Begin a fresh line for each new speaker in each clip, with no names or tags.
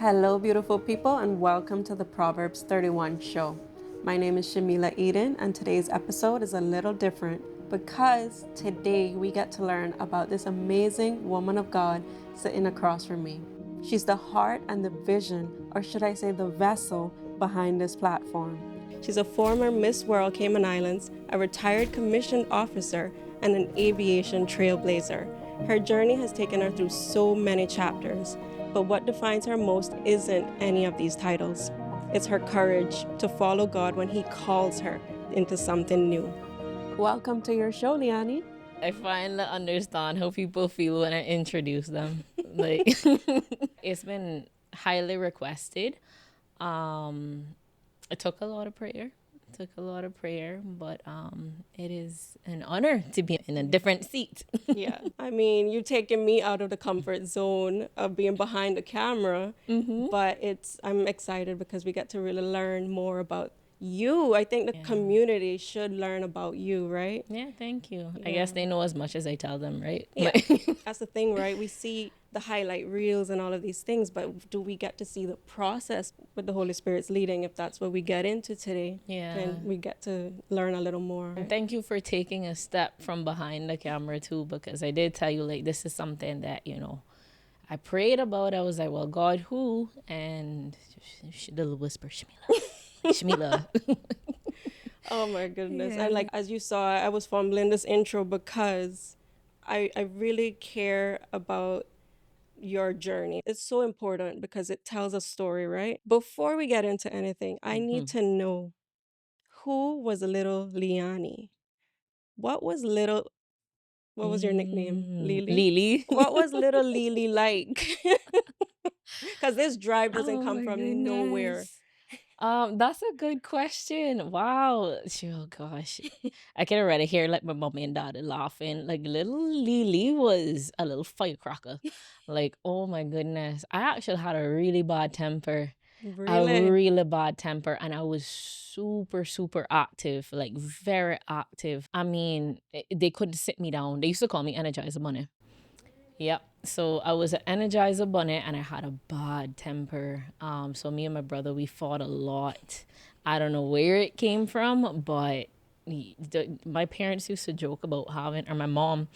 Hello, beautiful people, and welcome to the Proverbs 31 show. My name is Shamila Eden, and today's episode is a little different because today we get to learn about this amazing woman of God sitting across from me. She's the heart and the vision, or should I say the vessel, behind this platform. She's a former Miss World Cayman Islands, a retired commissioned officer, and an aviation trailblazer. Her journey has taken her through so many chapters, but what defines her most isn't any of these titles. It's her courage to follow God when He calls her into something new. Welcome to your show, Leanni.
I finally understand how people feel when I introduce them. Like it's been highly requested. It took a lot of prayer. But it is an honor to be in a different seat.
Yeah, I mean, you're taking me out of the comfort zone of being behind the camera, but I'm excited because we get to really learn more about you. I think the community should learn about you, right?
Yeah, thank you. I guess they know as much as I tell them, right?
Yeah, that's the thing, right? We see the highlight reels and all of these things, but do we get to see the process with the Holy Spirit's leading? If that's what we get into today,
Yeah.
then we get to learn a little more.
And thank you for taking a step from behind the camera too, because I did tell you, like, this is something that, I prayed about. I was like, well, God, who? And the little whisper, Shamila. Shamila.
Oh my goodness. And like, as you saw, I was fumbling this intro because I really care about your journey. It's so important because it tells a story, right? Before we get into anything, I need to know, who was little Leanni? What was little, what was your nickname? Lily?
Lily.
What was little Lily like? Because this drive doesn't come
my
from nowhere.
goodness. That's a good question. Wow. Oh gosh. I can already hear like my mommy and daddy laughing. Like little Lily was a little firecracker. Like, oh my goodness. I actually had a really bad temper. A
Really?
really bad temper. And I was super, super active. Like very active. I mean, they couldn't sit me down. They used to call me Energizer Bunny. Yep. So I was an Energizer Bunny and I had a bad temper. So me and my brother, we fought a lot. I don't know where it came from, but my parents used to joke about having, or my mom,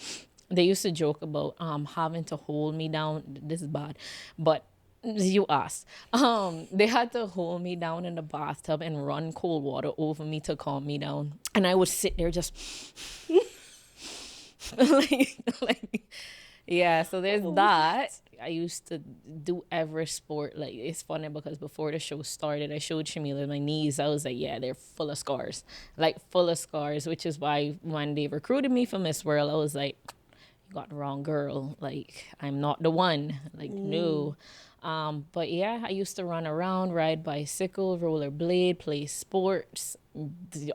they used to joke about having to hold me down. This is bad, but you asked. They had to hold me down in the bathtub and run cold water over me to calm me down, and I would sit there just like yeah, so there's that. I used to do every sport. Like, it's funny because before the show started, I showed Shamila my knees. I was like, yeah, they're full of scars. Like, full of scars, which is why when they recruited me for Miss World, I was like, you got the wrong girl. Like, I'm not the one. Like, no. But yeah, I used to run around, ride bicycle, rollerblade, play sports,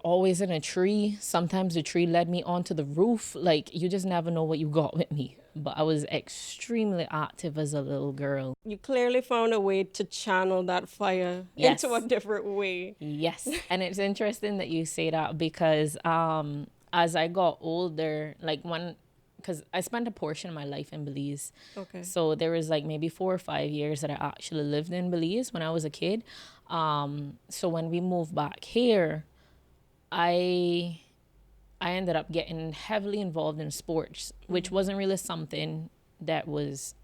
always in a tree. Sometimes the tree led me onto the roof. Like, you just never know what you got with me. But I was extremely active as a little girl.
You clearly found a way to channel that fire
Yes.
into a different way.
Yes. And it's interesting that you say that because as I got older, like because I spent a portion of my life in Belize.
Okay.
So there was like maybe 4 or 5 years that I actually lived in Belize when I was a kid. So when we moved back here, I ended up getting heavily involved in sports, which wasn't really something that was,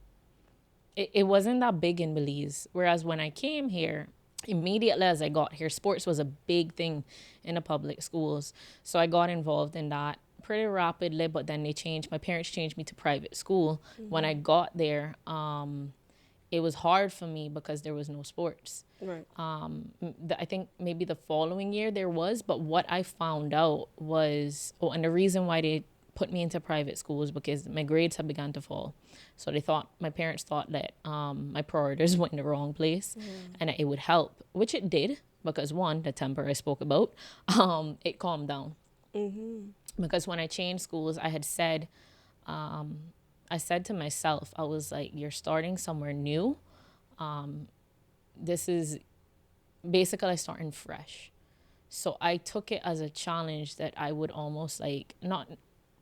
it wasn't that big in Belize. Whereas when I came here, immediately as I got here, sports was a big thing in the public schools. So I got involved in that pretty rapidly, but then my parents changed me to private school. When I got there, it was hard for me because there was no sports.
Right.
I think maybe the following year there was, but what I found out was, and the reason why they put me into private school was because my grades had begun to fall. So my parents thought that my priorities were in the wrong place and that it would help, which it did, because one, the temper I spoke about, it calmed down. Because when I changed schools, I said to myself, I was like, you're starting somewhere new. This is basically starting fresh. So I took it as a challenge that I would almost like not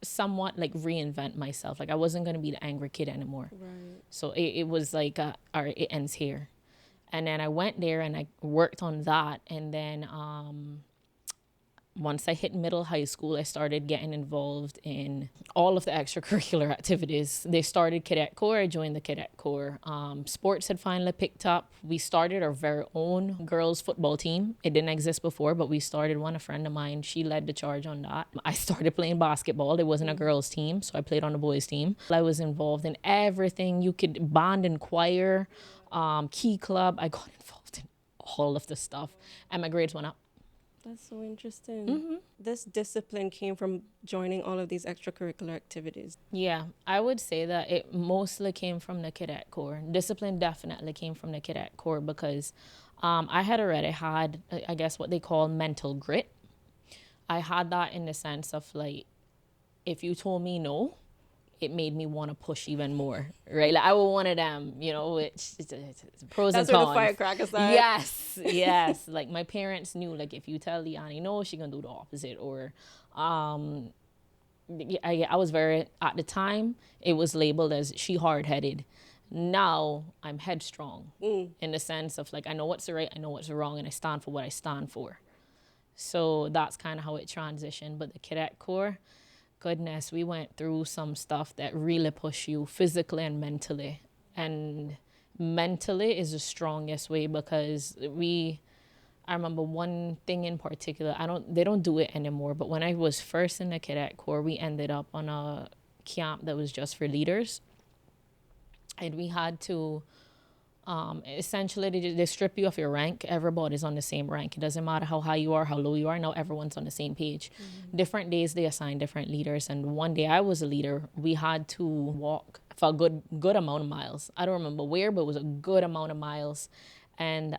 somewhat like reinvent myself. Like I wasn't going to be the angry kid anymore.
Right.
So it was like, all right, it ends here. And then I went there and I worked on that. And then once I hit middle high school, I started getting involved in all of the extracurricular activities. They started Cadet Corps. I joined the Cadet Corps. Sports had finally picked up. We started our very own girls football team. It didn't exist before, but we started one. A friend of mine, she led the charge on that. I started playing basketball. There wasn't a girls team, so I played on the boys team. I was involved in everything. You could band and choir, key club. I got involved in all of the stuff, and my grades went up.
That's so interesting. This discipline came from joining all of these extracurricular activities.
Yeah, I would say that it mostly came from the Cadet Corps. Discipline definitely came from the Cadet Corps because I had already had, I guess, what they call mental grit. I had that in the sense of like, if you told me no, it made me want to push even more, right? Like I was one of them, you know, which it's pros
That's
and
where
cons.
the firecrackers are.
Yes, yes. Like my parents knew, like if you tell Leanni no, she gonna do the opposite. Or, I was very at the time it was labeled as she hard headed. Now I'm headstrong in the sense of like I know what's the right, I know what's the wrong, and I stand for what I stand for. So that's kind of how it transitioned. But the Cadet Corps, goodness, we went through some stuff that really push you physically and mentally. And mentally is the strongest way because I remember one thing in particular, they don't do it anymore, but when I was first in the Cadet Corps, we ended up on a camp that was just for leaders. And we had to essentially they strip you of your rank. Everybody's on the same rank. It doesn't matter how high you are, how low you are. Now everyone's on the same page. Different days they assign different leaders, and one day I was a leader. We had to walk for a good amount of miles. I don't remember where, but it was a good amount of miles. And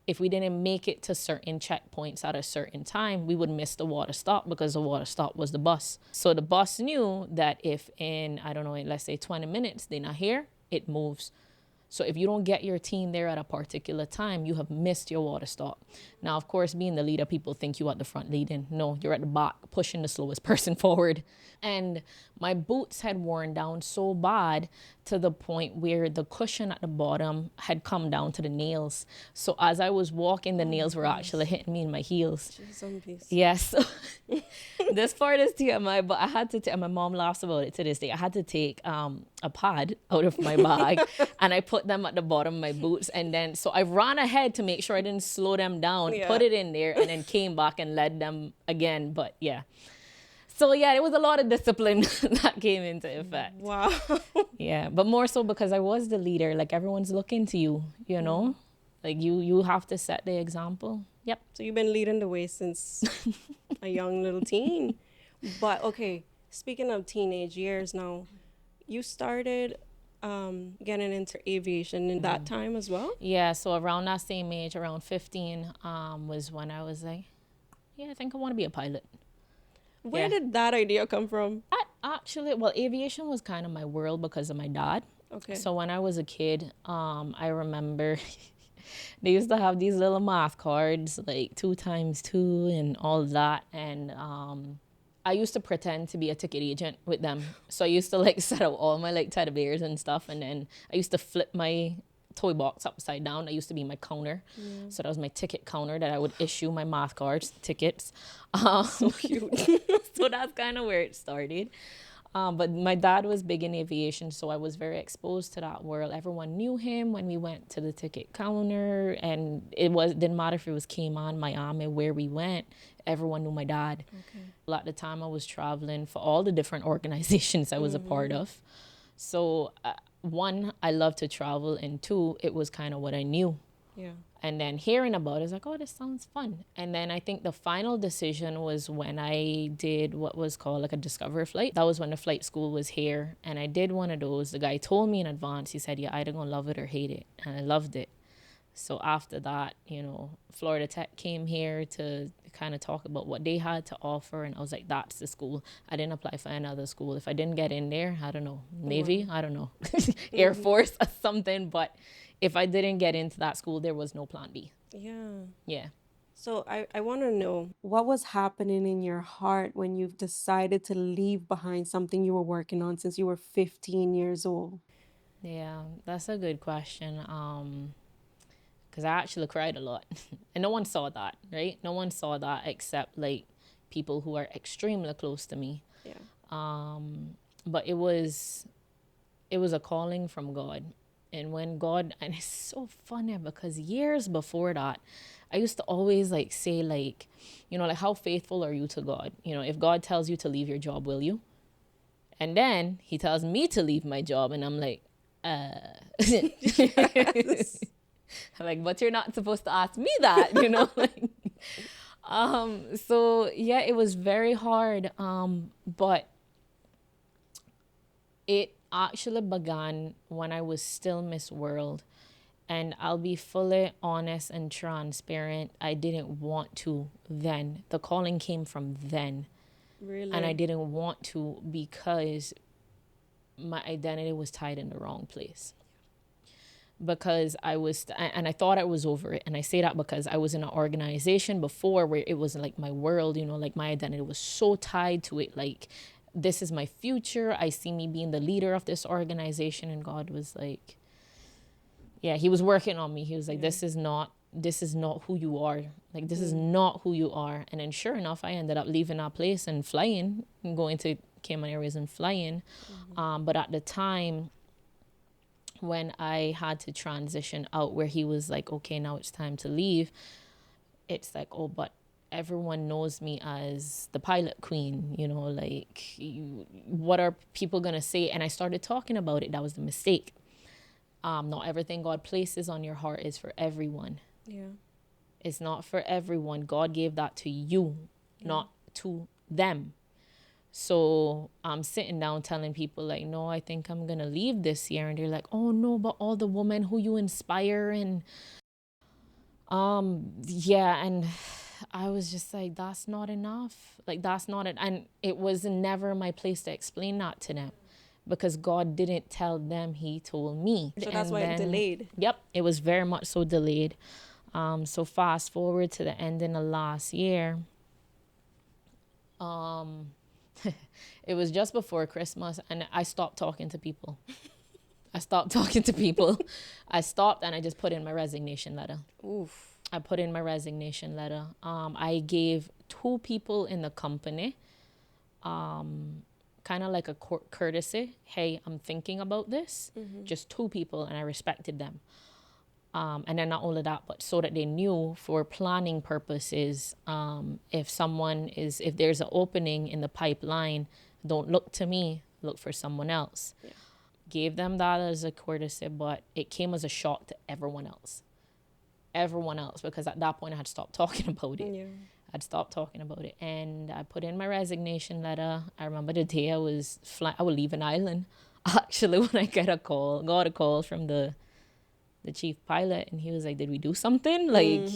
if we didn't make it to certain checkpoints at a certain time, we would miss the water stop because the water stop was the bus. So the bus knew that if in, I don't know, let's say 20 minutes, they're not here, it moves. So if you don't get your team there at a particular time, you have missed your water stop. Now, of course, being the leader, people think you at the front leading. No, you're at the back, pushing the slowest person forward. And my boots had worn down so bad to the point where the cushion at the bottom had come down to the nails. So as I was walking, the nails were actually hitting me in my heels. Yes. This part is TMI, but I had to, my mom laughs about it to this day. I had to take a pad out of my bag and I put them at the bottom of my boots. And then, so I ran ahead to make sure I didn't slow them down, put it in there, and then came back and led them again. But yeah. So yeah, it was a lot of discipline that came into effect.
Wow.
Yeah, but more so because I was the leader. Like everyone's looking to you, you know? Like you have to set the example. Yep.
So you've been leading the way since a young little teen. But okay, speaking of teenage years now, you started getting into aviation in that time as well?
Yeah, so around that same age, around 15, was when I was like, yeah, I think I want to be a pilot.
Where did that idea come from?
Actually, well, aviation was kind of my world because of my dad.
Okay.
So when I was a kid, I remember they used to have these little math cards, like 2 times 2 and all that. And I used to pretend to be a ticket agent with them. So I used to like set up all my like teddy bears and stuff. And then I used to flip my toy box upside down. That used to be my counter. So that was my ticket counter that I would issue my math cards, tickets.
So cute.
So that's kind of where it started. But my dad was big in aviation, so I was very exposed to that world. Everyone knew him when we went to the ticket counter, and didn't matter if it was Cayman, Miami, where we went. Everyone knew my dad. Okay. At the time, I was traveling for all the different organizations I was a part of. So, one, I love to travel, and two, it was kind of what I knew.
Yeah.
And then hearing about it, I was like, oh, this sounds fun. And then I think the final decision was when I did what was called like a discovery flight. That was when the flight school was here. And I did one of those. The guy told me in advance, he said, you're either going to love it or hate it. And I loved it. So after that, you know, Florida Tech came here to kind of talk about what they had to offer. And I was like, that's the school. I didn't apply for another school. If I didn't get in there, I don't know, Navy, I don't know, Air Force or something. But if I didn't get into that school, there was no plan B.
Yeah.
Yeah.
So I want to know, what was happening in your heart when you decided to leave behind something you were working on since you were 15 years old?
Yeah, that's a good question. Because I actually cried a lot. And no one saw that, right? No one saw that except like people who are extremely close to me.
Yeah.
But it was a calling from God. And when God, and it's so funny because years before that, I used to always like say like, like how faithful are you to God? If God tells you to leave your job, will you? And then he tells me to leave my job and I'm like,
Yes.
like, but you're not supposed to ask me that, like, so yeah, it was very hard. But it actually began when I was still Miss World. And I'll be fully honest and transparent. I didn't want to then. The calling came from then.
Really?
And I didn't want to because my identity was tied in the wrong place. Because and I thought I was over it. And I say that because I was in an organization before where it was like my world, like my identity was so tied to it. Like, this is my future. I see me being the leader of this organization. And God was like, yeah, he was working on me. He was like, this is not who you are. Like, this is not who you are. And then sure enough, I ended up leaving that place and flying and going to Cayman Airways and flying. But at the time when I had to transition out, where he was like, okay, now it's time to leave. It's like, oh, but everyone knows me as the pilot queen, like, what are people going to say? And I started talking about it. That was the mistake. Not everything God places on your heart is for everyone.
Yeah.
It's not for everyone. God gave that to you, not to them. So I'm sitting down telling people like, no, I think I'm going to leave this year. And they're like, oh no, but all the women who you inspire. And yeah. And I was just like, that's not enough. Like, that's not it. And it was never my place to explain that to them. Because God didn't tell them, he told me.
So that's why it delayed.
Yep, it was very much so delayed. So fast forward to the ending of last year. It was just before Christmas and I stopped talking to people. I stopped and I just put in my resignation letter.
Oof.
I put in my resignation letter. I gave 2 people in the company kind of like a courtesy. Hey, I'm thinking about this. Just 2 people, and I respected them. And then not only that, but so that they knew for planning purposes, if there's an opening in the pipeline, don't look to me, look for someone else. Yeah. Gave them that as a courtesy, but it came as a shock to everyone else. Because at that point I had stopped talking about it. Yeah. I'd stopped talking about it, and I put in my resignation letter. I remember the day I would leave an island. Actually, when I got a call from the chief pilot, and he was like, "Did we do something?" Like,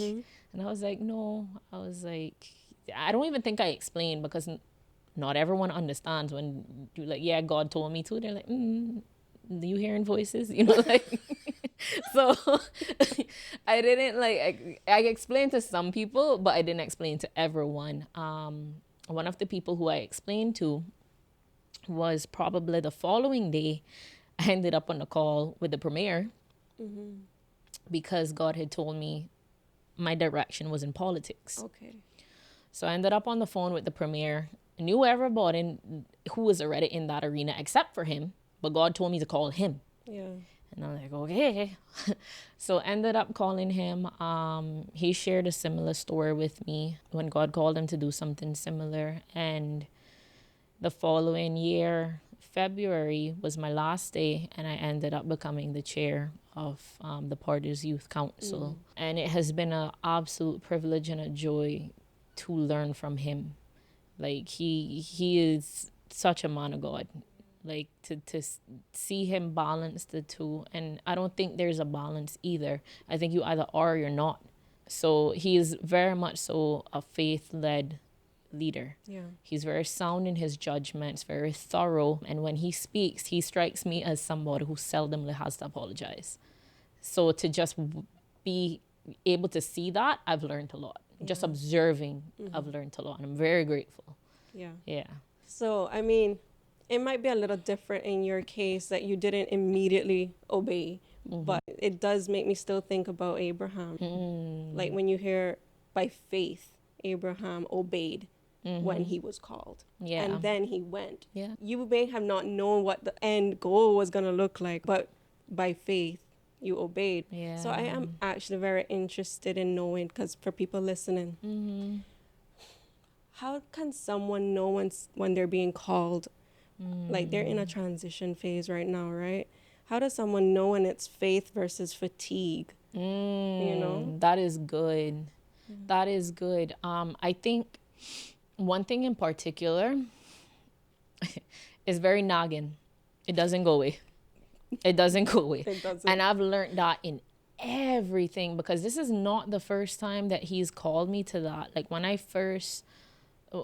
and I was like, "No." I was like, I don't even think I explained because not everyone understands when you're like, "Yeah, God told me to." They're like, "You hearing voices?" Like. So I didn't I explained to some people, but I didn't explain to everyone. One of the people who I explained to was probably the following day. I ended up on a call with the premier because God had told me my direction was in politics. Okay. So I ended up on the phone with the premier. I knew everybody who was already in that arena except for him, but God told me to call him. Yeah. And I'm like, okay. So ended up calling him. He shared a similar story with me when God called him to do something similar. And the following year, February, was my last day. And I ended up becoming the chair of the party's youth council. And it has been an absolute privilege and a joy to learn from him. Like, he is such a man of God. Like, to see him balance the two. And I don't think there's a balance either. I think you either are or you're not. So he is very much so a faith-led leader. Yeah. He's very sound in his judgments, very thorough. And when he speaks, he strikes me as somebody who seldomly has to apologize. So to just be able to see that, I've learned a lot. Yeah. Just observing, I've learned a lot. And I'm very grateful.
Yeah.
Yeah.
So, I mean, it might be a little different in your case that you didn't immediately obey, but it does make me still think about Abraham. Like when you hear by faith, Abraham obeyed when he was called.
Yeah.
And then he went.
Yeah.
You may have not known what the end goal was going to look like, but by faith, you obeyed.
Yeah.
So I am actually very interested in knowing, because for people listening, how can someone know when they're being called? Like they're in a transition phase right now, right? How does someone know when it's faith versus fatigue? You know?
That is good. That is good. I think one thing in particular is very nagging. It doesn't go away. It doesn't go away.
It doesn't.
And I've learned that in everything, because this is not the first time that he's called me to that. Like when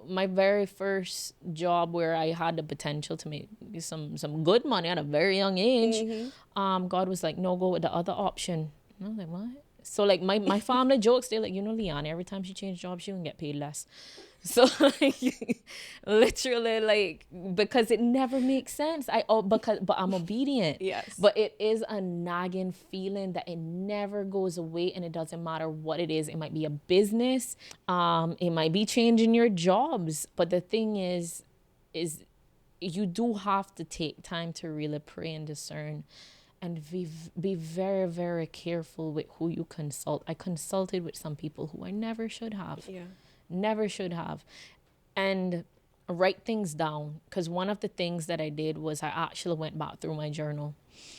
my very first job where I had the potential to make some good money at a very young age, God was like, no, go with the other option. And I was like, what? So like my family jokes, they're like, Leanni, every time she changed jobs, she would get paid less. So like, literally, like, because it never makes sense. But I'm obedient.
Yes.
But it is a nagging feeling that it never goes away, and it doesn't matter what it is. It might be a business, it might be changing your jobs. But the thing is you do have to take time to really pray and discern, and be very, very careful with who you consult. I consulted with some people who I never should have.
Yeah.
Never should have. And write things down, because one of the things that I did was I actually went back through my journal.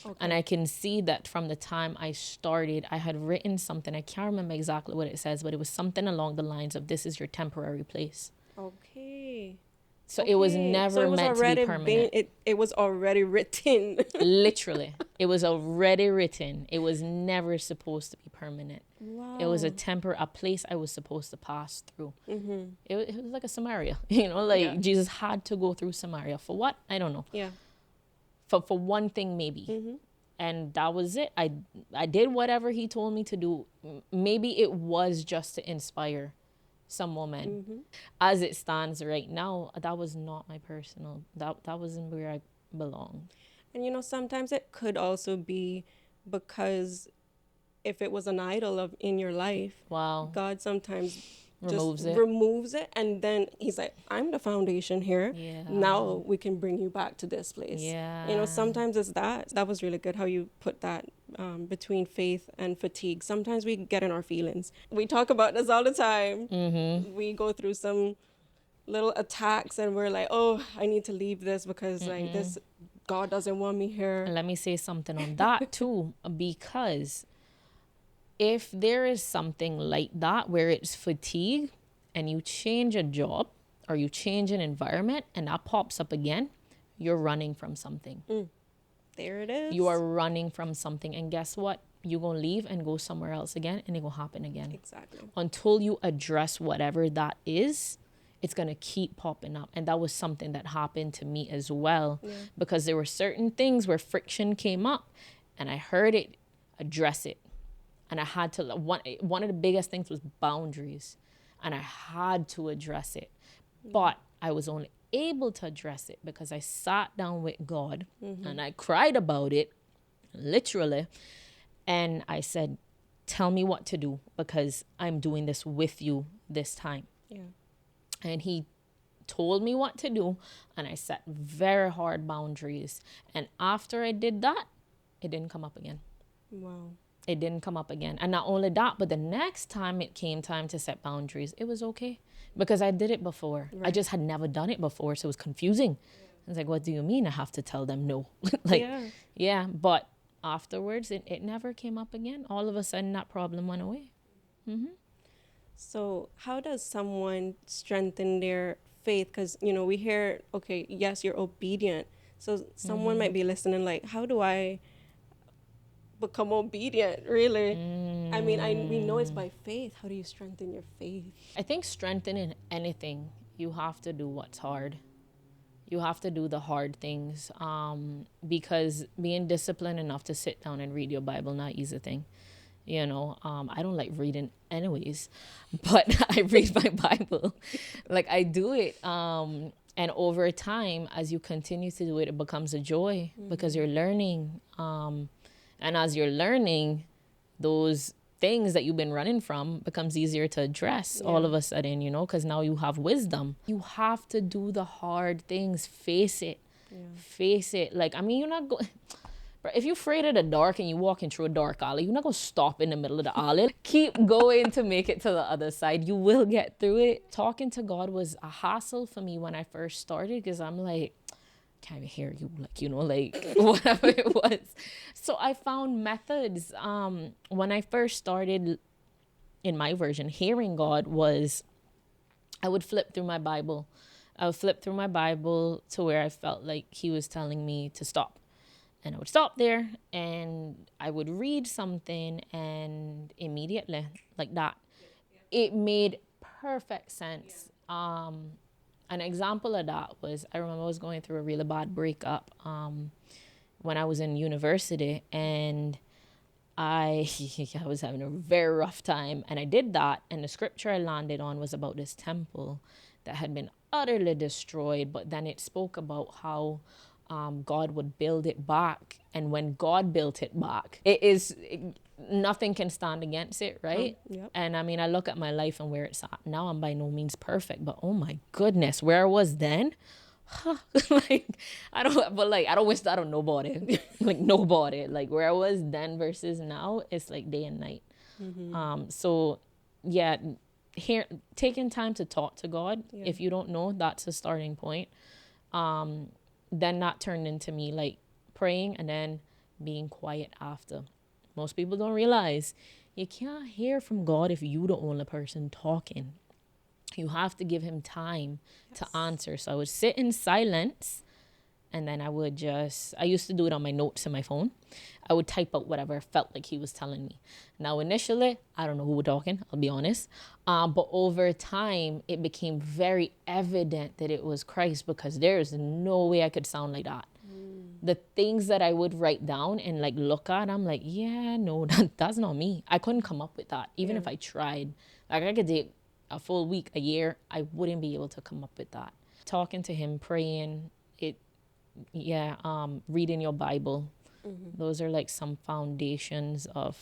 Okay. And I can see that from the time I started, I had written something. I can't remember exactly what it says, but it was something along the lines of, this is your temporary place.
Okay.
So it was never meant to be permanent.
It was already written.
Literally. It was already written. It was never supposed to be permanent.
Wow.
It was a place I was supposed to pass through. It was like a Samaria, like Jesus had to go through Samaria. For what? I don't know.
Yeah.
For one thing, maybe. And that was it. I did whatever he told me to do. Maybe it was just to inspire some woman. As it stands right now, that was not my personal, that wasn't where I belonged.
And sometimes it could also be because if it was an idol in your life,
wow,
God sometimes
removes
it, and then he's like, I'm the foundation here.
Yeah.
Now we can bring you back to this place.
Yeah.
Sometimes it's that was really good how you put that between faith and fatigue. Sometimes we get in our feelings. We talk about this all the time. We go through some little attacks and we're like, oh, I need to leave this because like this, God doesn't want me here.
And let me say something on that too, because if there is something like that where it's fatigue and you change a job or you change an environment and that pops up again, you're running from something.
There it is.
You are running from something. And guess what? You're going to leave and go somewhere else again, and it will happen again.
Exactly.
Until you address whatever that is, it's going to keep popping up. And that was something that happened to me as well. Yeah. Because there were certain things where friction came up and I heard it, address it. And I had to, one of the biggest things was boundaries. And I had to address it. But I was only able to address it because I sat down with God and I cried about it, literally. And I said, tell me what to do because I'm doing this with you this time.
Yeah.
And he told me what to do. And I set very hard boundaries. And after I did that, it didn't come up again.
Wow.
It didn't come up again. And not only that, but the next time it came time to set boundaries, it was okay. Because I did it before. Right. I just had never done it before. So it was confusing. I was like, what do you mean I have to tell them no? Yeah. But afterwards, it never came up again. All of a sudden, that problem went away.
So how does someone strengthen their faith? Because, we hear, okay, yes, you're obedient. So someone might be listening like, how do I become obedient, really? I mean, we know it's by faith. How do you strengthen your faith?
I think strengthening anything, you have to do what's hard. You have to do the hard things, because being disciplined enough to sit down and read your Bible, not easy thing. I don't like reading anyways, but I read my Bible. Like I do it. And over time, as you continue to do it, it becomes a joy because you're learning. And as you're learning, those things that you've been running from becomes easier to address all of a sudden, because now you have wisdom. You have to do the hard things. Face it. Face it. Like, I mean, you're not going... But if you're afraid of the dark and you're walking through a dark alley, you're not going to stop in the middle of the alley. Keep going to make it to the other side. You will get through it. Talking to God was a hassle for me when I first started because I'm like, can't even hear you, like, whatever it was. So I found methods. When I first started, in my version, hearing God was, I would flip through my Bible. I would flip through my Bible to where I felt like he was telling me to stop. And I would stop there and I would read something, and immediately, like that, it made perfect sense. An example of that was, I remember I was going through a really bad breakup when I was in university, and I was having a very rough time, and I did that, and the scripture I landed on was about this temple that had been utterly destroyed, but then it spoke about how God would build it back. And when God built it back, nothing can stand against it, right?
Yep.
And I mean, I look at my life and where it's at now. I'm by no means perfect, but oh my goodness, where I was then, like, I don't wish that on nobody. Like, nobody. Like, where I was then versus now, it's like day and night. So yeah, here, taking time to talk to God, if you don't know, that's a starting point. Then that turned into me like praying and then being quiet after. Most people don't realize you can't hear from God if you the only person talking. You have to give him time to answer. So I would sit in silence, and then I used to do it on my notes in my phone. I would type out whatever I felt like he was telling me. Now, initially, I don't know who was talking, I'll be honest. But over time, it became very evident that it was Christ, because there's no way I could sound like that. The things that I would write down and like look at, I'm like, yeah, no, that's not me. I couldn't come up with that. Even if I tried. Like, I could take a full week, a year, I wouldn't be able to come up with that. Talking to him, praying, reading your Bible. Those are like some foundations of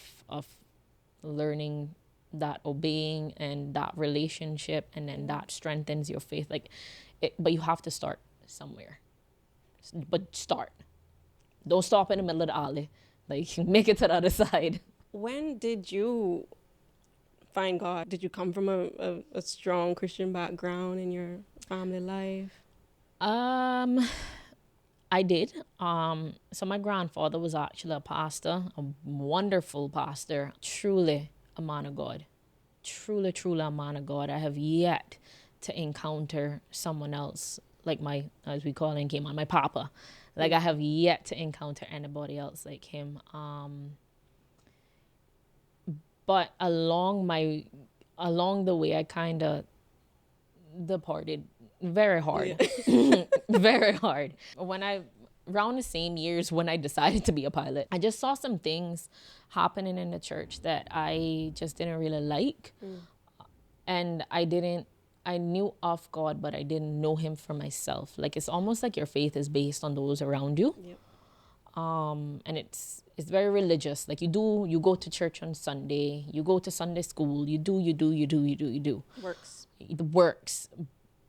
learning, that obeying and that relationship, and then that strengthens your faith. But you have to start somewhere. But start. Don't stop in the middle of the alley. Like, make it to the other side.
When did you find God? Did you come from a strong Christian background in your family life?
I did. So my grandfather was actually a pastor, a wonderful pastor, truly a man of God. Truly, truly a man of God. I have yet to encounter someone else like as we call him, my papa. Like, I have yet to encounter anybody else like him. But along the way, I kind of departed very hard. Very hard. Around the same years when I decided to be a pilot, I just saw some things happening in the church that I just didn't really like. And I knew of God, but I didn't know him for myself. Like, it's almost like your faith is based on those around you.
Yep.
And it's very religious. Like, you go to church on Sunday, you go to Sunday school, you do. It works.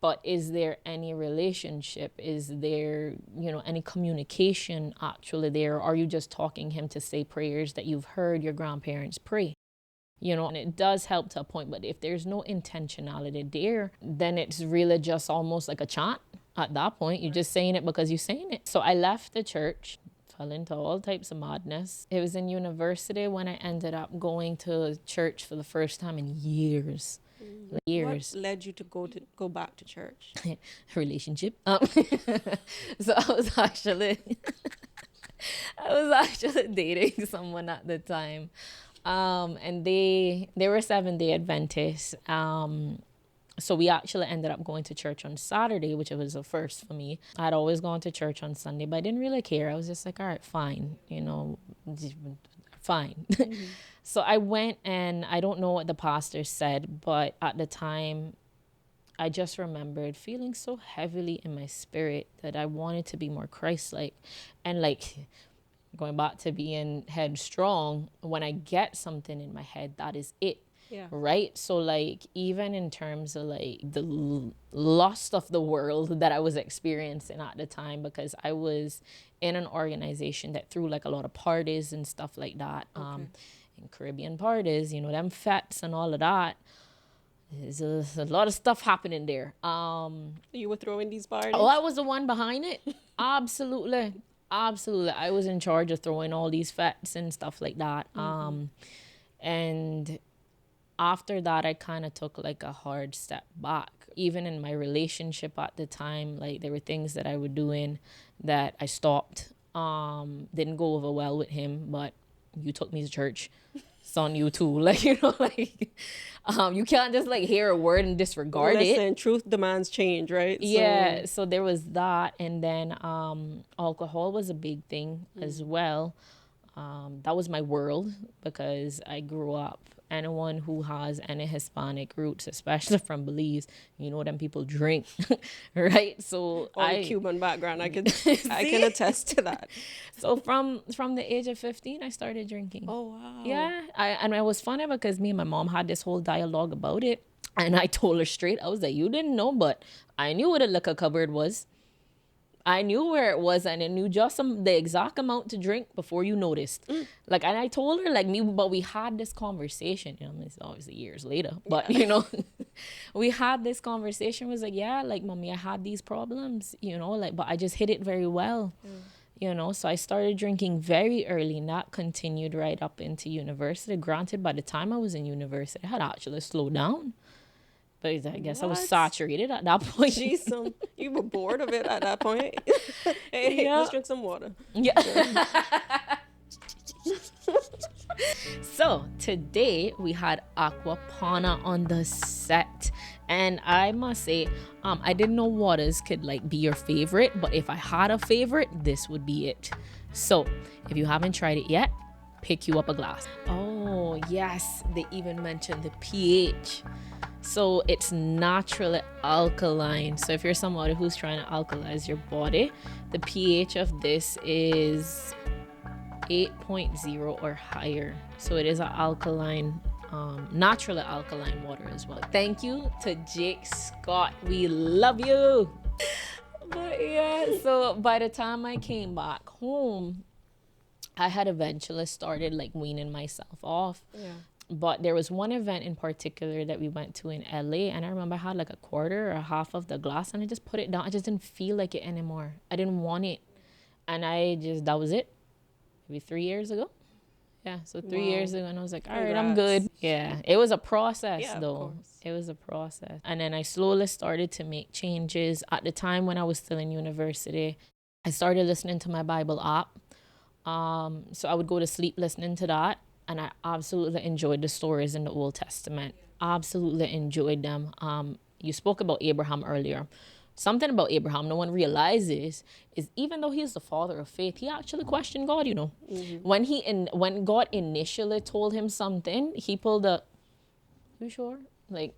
But is there any relationship? Is there, any communication actually there? Are you just talking him to say prayers that you've heard your grandparents pray? And it does help to a point, but if there's no intentionality there, then it's really just almost like a chant at that point. You're just saying it because you're saying it. So I left the church, fell into all types of madness. It was in university when I ended up going to church for the first time in years. Years.
What led you to go back to church?
Relationship. So I was actually dating someone at the time. And they were Seventh-day Adventists. So we actually ended up going to church on Saturday, which was a first for me. I'd always gone to church on Sunday, but I didn't really care. I was just like, all right, fine, fine. So I went, and I don't know what the pastor said, but at the time I just remembered feeling so heavily in my spirit that I wanted to be more Christ-like. And like going back to being headstrong, when I get something in my head, that is it.
Yeah.
Right. So like even in terms of like the lust of the world that I was experiencing at the time, because I was in an organization that threw like a lot of parties and stuff like that. In Caribbean parties, you know, them fets and all of that. There's a lot of stuff happening there.
You were throwing these parties?
Oh, I was the one behind it. Absolutely. Absolutely. I was in charge of throwing all these fets and stuff like that. And after that, I kind of took like a hard step back. Even in my relationship at the time, like there were things that I was doing that I stopped. Didn't go over well with him, but you took me to church. It's on you too. Like, you know, like you can't just like hear a word and disregard it.
Listen, truth demands change, right?
Yeah. So there was that. And then alcohol was a big thing as well. That was my world because I grew up. Anyone who has any Hispanic roots, especially from Belize, you know them people drink, right? So
the Cuban background, I can attest to that.
So from the age of 15, I started drinking.
Oh wow!
Yeah, and it was funny because me and my mom had this whole dialogue about it, and I told her straight. I was like, "You didn't know, but I knew what a liquor cupboard was. I knew where it was, and I knew just the exact amount to drink before you noticed." Like, and I told her, like, but we had this conversation. You know, it's obviously years later, but you know, we had this conversation. It was like, yeah, like, mommy, I had these problems, you know, like, but I just hid it very well, you know. So I started drinking very early, and that continued right up into university. Granted, by the time I was in university, I had actually slowed down. But I guess I was saturated at that point.
Jeez, you were bored of it at that point. Hey, let's drink some water.
Yeah. So today we had Aquapana on the set, and I must say, I didn't know waters could like be your favorite, but if I had a favorite, this would be it. So if you haven't tried it yet, pick you up a glass. Oh yes, they even mentioned the pH. So it's naturally alkaline. So if you're somebody who's trying to alkalize your body, the pH of this is 8.0 or higher. So it is an alkaline, naturally alkaline water as well. Thank you to Jake Scott. We love you. But yeah, so by the time I came back home, I had eventually started like weaning myself off. Yeah. But there was one event in particular that we went to in LA, and I remember I had like a quarter or a half of the glass, and I just put it down. I just didn't feel like it anymore. I didn't want it. And that was it. Maybe 3 years ago. Yeah, so 3 years ago, and I was like, all right, I'm good. Yeah, it was a process though. It was a process. And then I slowly started to make changes. At the time when I was still in university, I started listening to my Bible app. So I would go to sleep listening to that. And I absolutely enjoyed the stories in the Old Testament. Absolutely enjoyed them. You spoke about Abraham earlier. Something about Abraham no one realizes is even though he's the father of faith, he actually questioned God, you know. When God initially told him something, he pulled a, you sure? Like,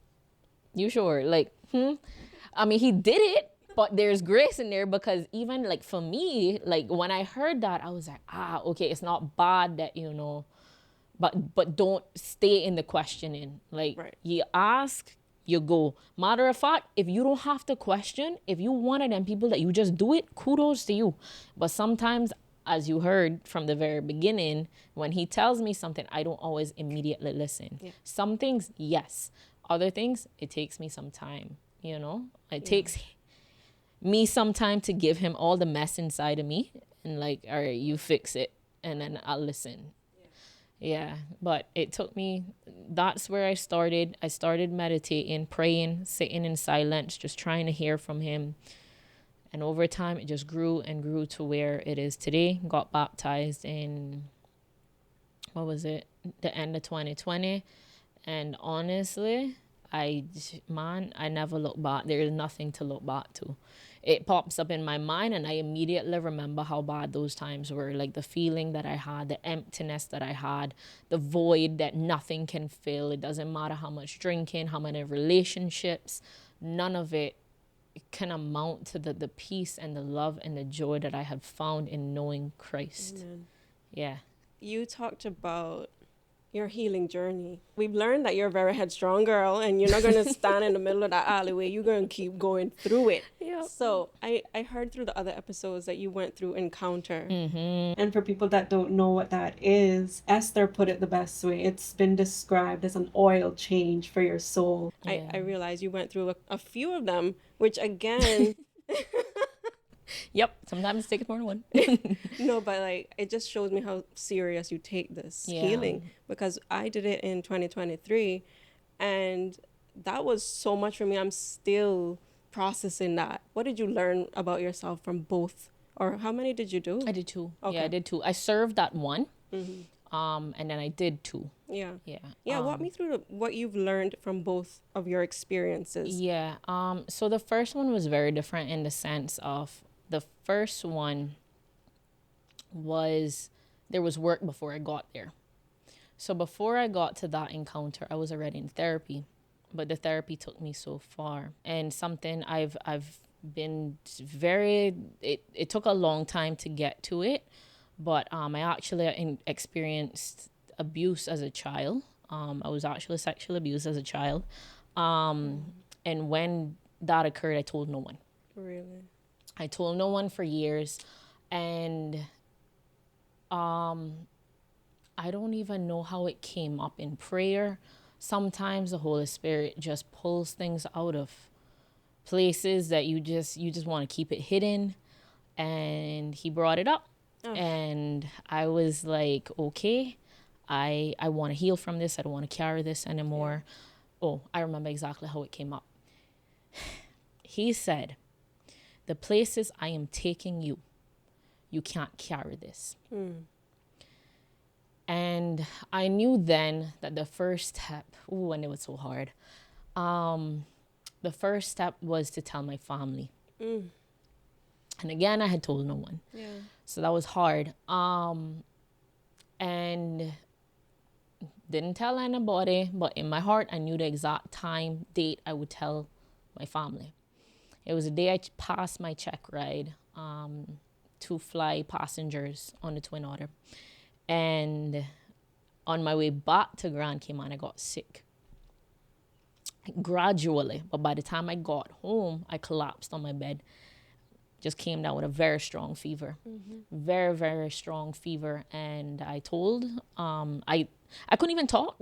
you sure? Like, I mean, he did it, but there's grace in there because even like for me, like when I heard that, I was like, okay, it's not bad that, you know, but don't stay in the questioning. Like you ask, you go. Matter of fact, if you don't have to question, if you one of them people that you just do it, kudos to you. But sometimes, as you heard from the very beginning, when he tells me something, I don't always immediately listen. Yeah. Some things, yes. Other things, it takes me some time, you know? It takes me some time to give him all the mess inside of me and like, all right, you fix it. And then I'll listen. Yeah, but it took me, that's where I started. I started meditating, praying, sitting in silence, just trying to hear from him. And over time, it just grew and grew to where it is today. Got baptized in, what was it? The end of 2020. And honestly, I never look back. There is nothing to look back to. It pops up in my mind and I immediately remember how bad those times were. Like the feeling that I had, the emptiness that I had, the void that nothing can fill. It doesn't matter how much drinking, how many relationships, none of it can amount to the peace and the love and the joy that I have found in knowing Christ.
Amen.
Yeah.
You talked about your healing journey. We've learned that you're a very headstrong girl and you're not going to stand in the middle of that alleyway. You're going to keep going through it.
Yep.
So I heard through the other episodes that you went through encounter.
Mm-hmm.
And for people that don't know what that is, Esther put it the best way. It's been described as an oil change for your soul.
Yeah.
I realized you went through a few of them, which again...
Yep. Sometimes it takes more than one.
No, but like it just shows me how serious you take this healing, because I did it in 2023 and that was so much for me. I'm still processing that. What did you learn about yourself from both, or how many did you do?
I did 2.
Okay.
Yeah, I did 2. I served that one.
Mm-hmm.
And then I did 2.
Yeah.
Yeah.
Walk me through what you've learned from both of your experiences.
Yeah. So the first one was very different in the sense of the first one was there was work before I got there. So before I got to that encounter, I was already in therapy, but the therapy took me so far, and something I've been very. It took a long time to get to it, but I actually experienced abuse as a child. I was actually sexually abused as a child, and when that occurred, I told no one.
Really?
I told no one for years, and I don't even know how it came up in prayer. Sometimes the Holy Spirit just pulls things out of places that you just want to keep it hidden, and he brought it up. Oh. And I was like, okay, I want to heal from this. I don't want to carry this anymore. Yeah. Oh, I remember exactly how it came up. He said, the places I am taking you, you can't carry this. And I knew then that the first step, and it was so hard. The first step was to tell my family. And again, I had told no one. Yeah. So that was hard. And didn't tell anybody, but in my heart, I knew the exact time, date I would tell my family. It was the day I passed my check ride to fly passengers on the Twin Otter. And on my way back to Grand Cayman, I got sick. Gradually, but by the time I got home, I collapsed on my bed. Just came down with a very strong fever. Very, very strong fever. And I told, I couldn't even talk.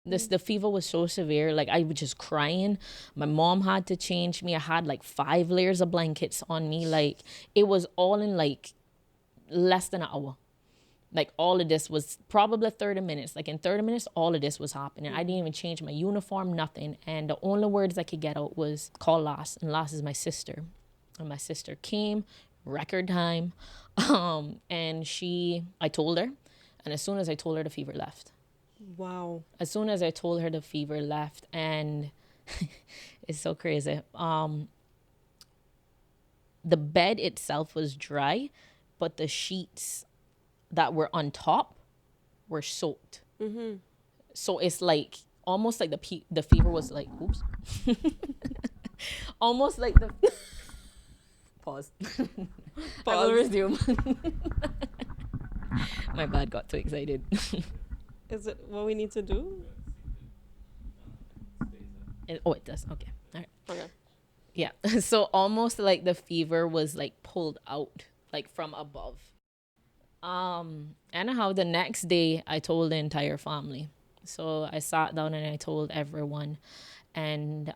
The fever was so severe, like I was just crying. My mom had to change me. I had like 5 layers of blankets on me. Like it was all in like less than an hour. Like all of this was probably 30 minutes. Like in 30 minutes, all of this was happening. I didn't even change my uniform, nothing. And the only words I could get out was call Lass. And Lass is my sister. And my sister came, record time. And I told her. And as soon as I told her, the fever left.
Wow.
As soon as I told her, the fever left. And it's so crazy. The bed itself was dry, but the sheets that were on top were soaked. So it's like almost like the fever was like, oops. Almost like the pause. I will resume. My bad, got too excited.
Is it what we need to do?
It does. Okay. All right.
Okay.
Yeah. So almost like the fever was like pulled out, like from above. Anyhow, the next day I told the entire family. So I sat down and I told everyone, and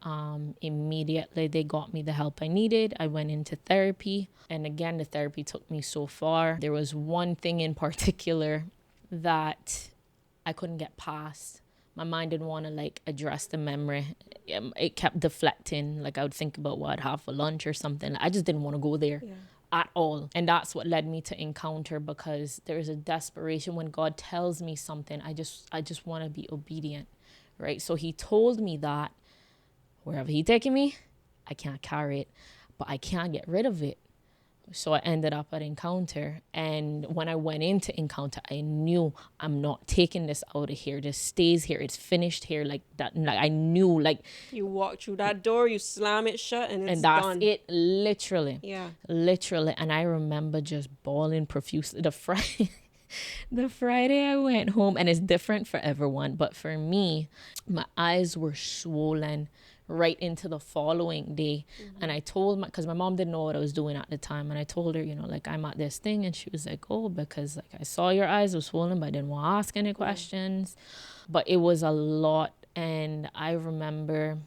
immediately they got me the help I needed. I went into therapy, and again, the therapy took me so far. There was one thing in particular that I couldn't get past. My mind didn't want to like address the memory. It kept deflecting. Like I would think about what I'd have for lunch or something. I just didn't want to go there. Yeah. At all. And that's what led me to encounter, because there is a desperation when God tells me something. I just want to be obedient, right? So he told me that wherever he taking me, I can't carry it, but I can't get rid of it. So I ended up at Encounter. And when I went into Encounter, I knew I'm not taking this out of here. This stays here. It's finished here. Like that. Like I knew, like,
You walk through that door, you slam it shut, and it's
and that's
done.
it, literally.
Yeah.
Literally. And I remember just bawling profusely. The Friday I went home, and it's different for everyone, but for me, my eyes were swollen right into the following day. And I told because my mom didn't know what I was doing at the time, and I told her, like, I'm at this thing, and she was like, oh, because like I saw your eyes were swollen, but I didn't want to ask any questions. But it was a lot. And I remember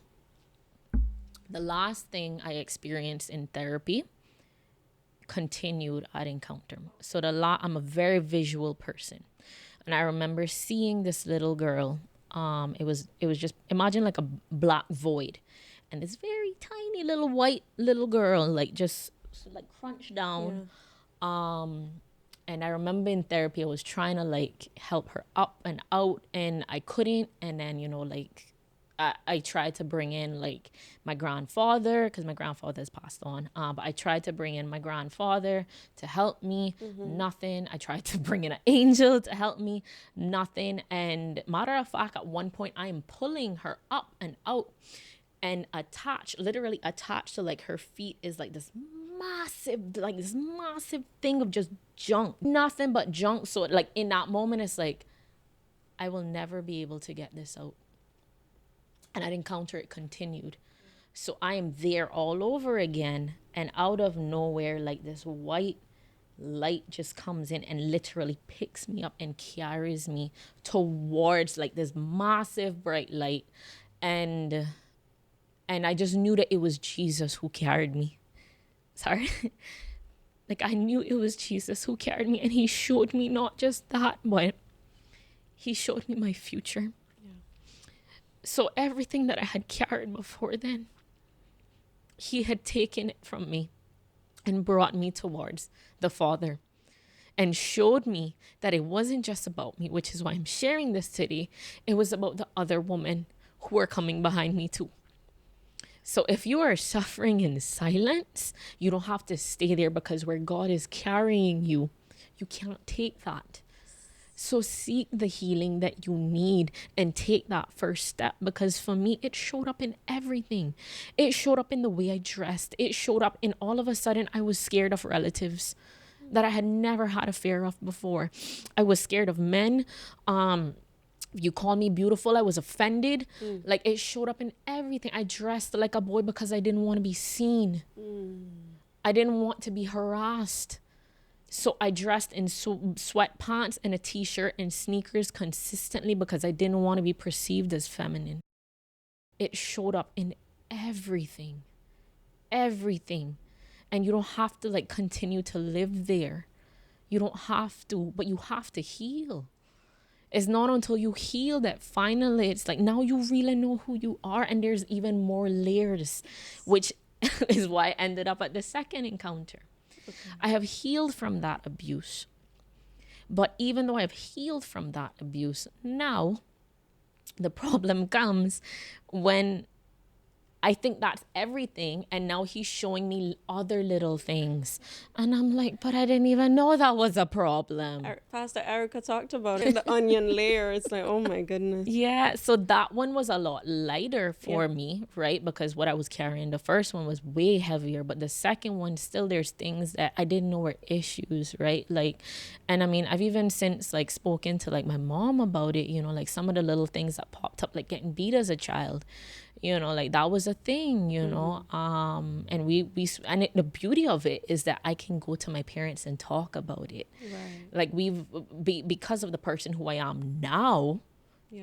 the last thing I experienced in therapy continued at Encounter. So I'm a very visual person, and I remember seeing this little girl. It was just, imagine like a black void, and this very tiny little white little girl, like just like crunched down. And I remember in therapy I was trying to like help her up and out, and I couldn't. And then like I tried to bring in like my grandfather, because my grandfather has passed on. But I tried to bring in my grandfather to help me. Nothing. I tried to bring in an angel to help me. Nothing. And matter of fact, at one point, I am pulling her up and out, and literally attached to like her feet is like this massive thing of just junk. Nothing but junk. So like in that moment, it's like, I will never be able to get this out. And at Encounter, it continued. So I am there all over again. And out of nowhere, like this white light just comes in and literally picks me up and carries me towards like this massive bright light. And I just knew that it was Jesus who carried me. Sorry. Like I knew it was Jesus who carried me. And he showed me not just that, but he showed me my future. So everything that I had carried before then, he had taken it from me and brought me towards the Father, and showed me that it wasn't just about me, which is why I'm sharing this today. It was about the other women who are coming behind me too. So if you are suffering in silence, you don't have to stay there, because where God is carrying you, you cannot take that. So seek the healing that you need and take that first step, because for me, it showed up in everything. It showed up in the way I dressed. It showed up in all of a sudden I was scared of relatives that I had never had a fear of before. I was scared of men. You call me beautiful, I was offended. Like it showed up in everything. I dressed like a boy because I didn't want to be seen. I didn't want to be harassed. So I dressed in sweatpants and a t-shirt and sneakers consistently because I didn't want to be perceived as feminine. It showed up in everything. And you don't have to like continue to live there. You don't have to, but you have to heal. It's not until you heal that finally it's like, now you really know who you are, and there's even more layers, which is why I ended up at the second encounter. Okay. I have healed from that abuse. But even though I've healed from that abuse, now the problem comes when I think that's everything, and now he's showing me other little things. And I'm like, but I didn't even know that was a problem.
Pastor Erica talked about it, the onion layer. It's like, oh my goodness.
Yeah, so that one was a lot lighter for me, right? Because what I was carrying, the first one was way heavier, but the second one, still there's things that I didn't know were issues, right? Like, and I mean, I've even since like spoken to like my mom about it, you know, like some of the little things that popped up, like getting beat as a child. You know, like that was a thing, you know, and the beauty of it is that I can go to my parents and talk about it. Right. Like because of the person who I am now,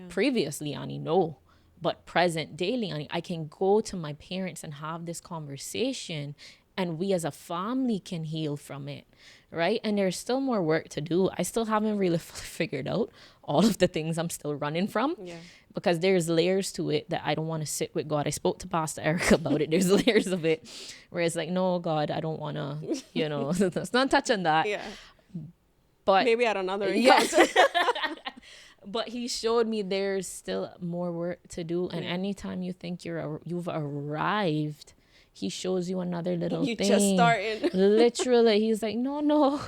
previously, Leanni, no, but present day, Leanni, I can go to my parents and have this conversation, and we as a family can heal from it, right? And there's still more work to do. I still haven't really figured out all of the things I'm still running from. Yeah. Because there's layers to it that I don't want to sit with God. I spoke to Pastor Erica about it. There's layers of it where it's like, no, God, I don't want to, you know, let's not touch on that. Yeah. But
maybe at another encounter.
But he showed me there's still more work to do. And anytime you think you've arrived, he shows you another little
You
thing.
just starting.
Literally, he's like, no,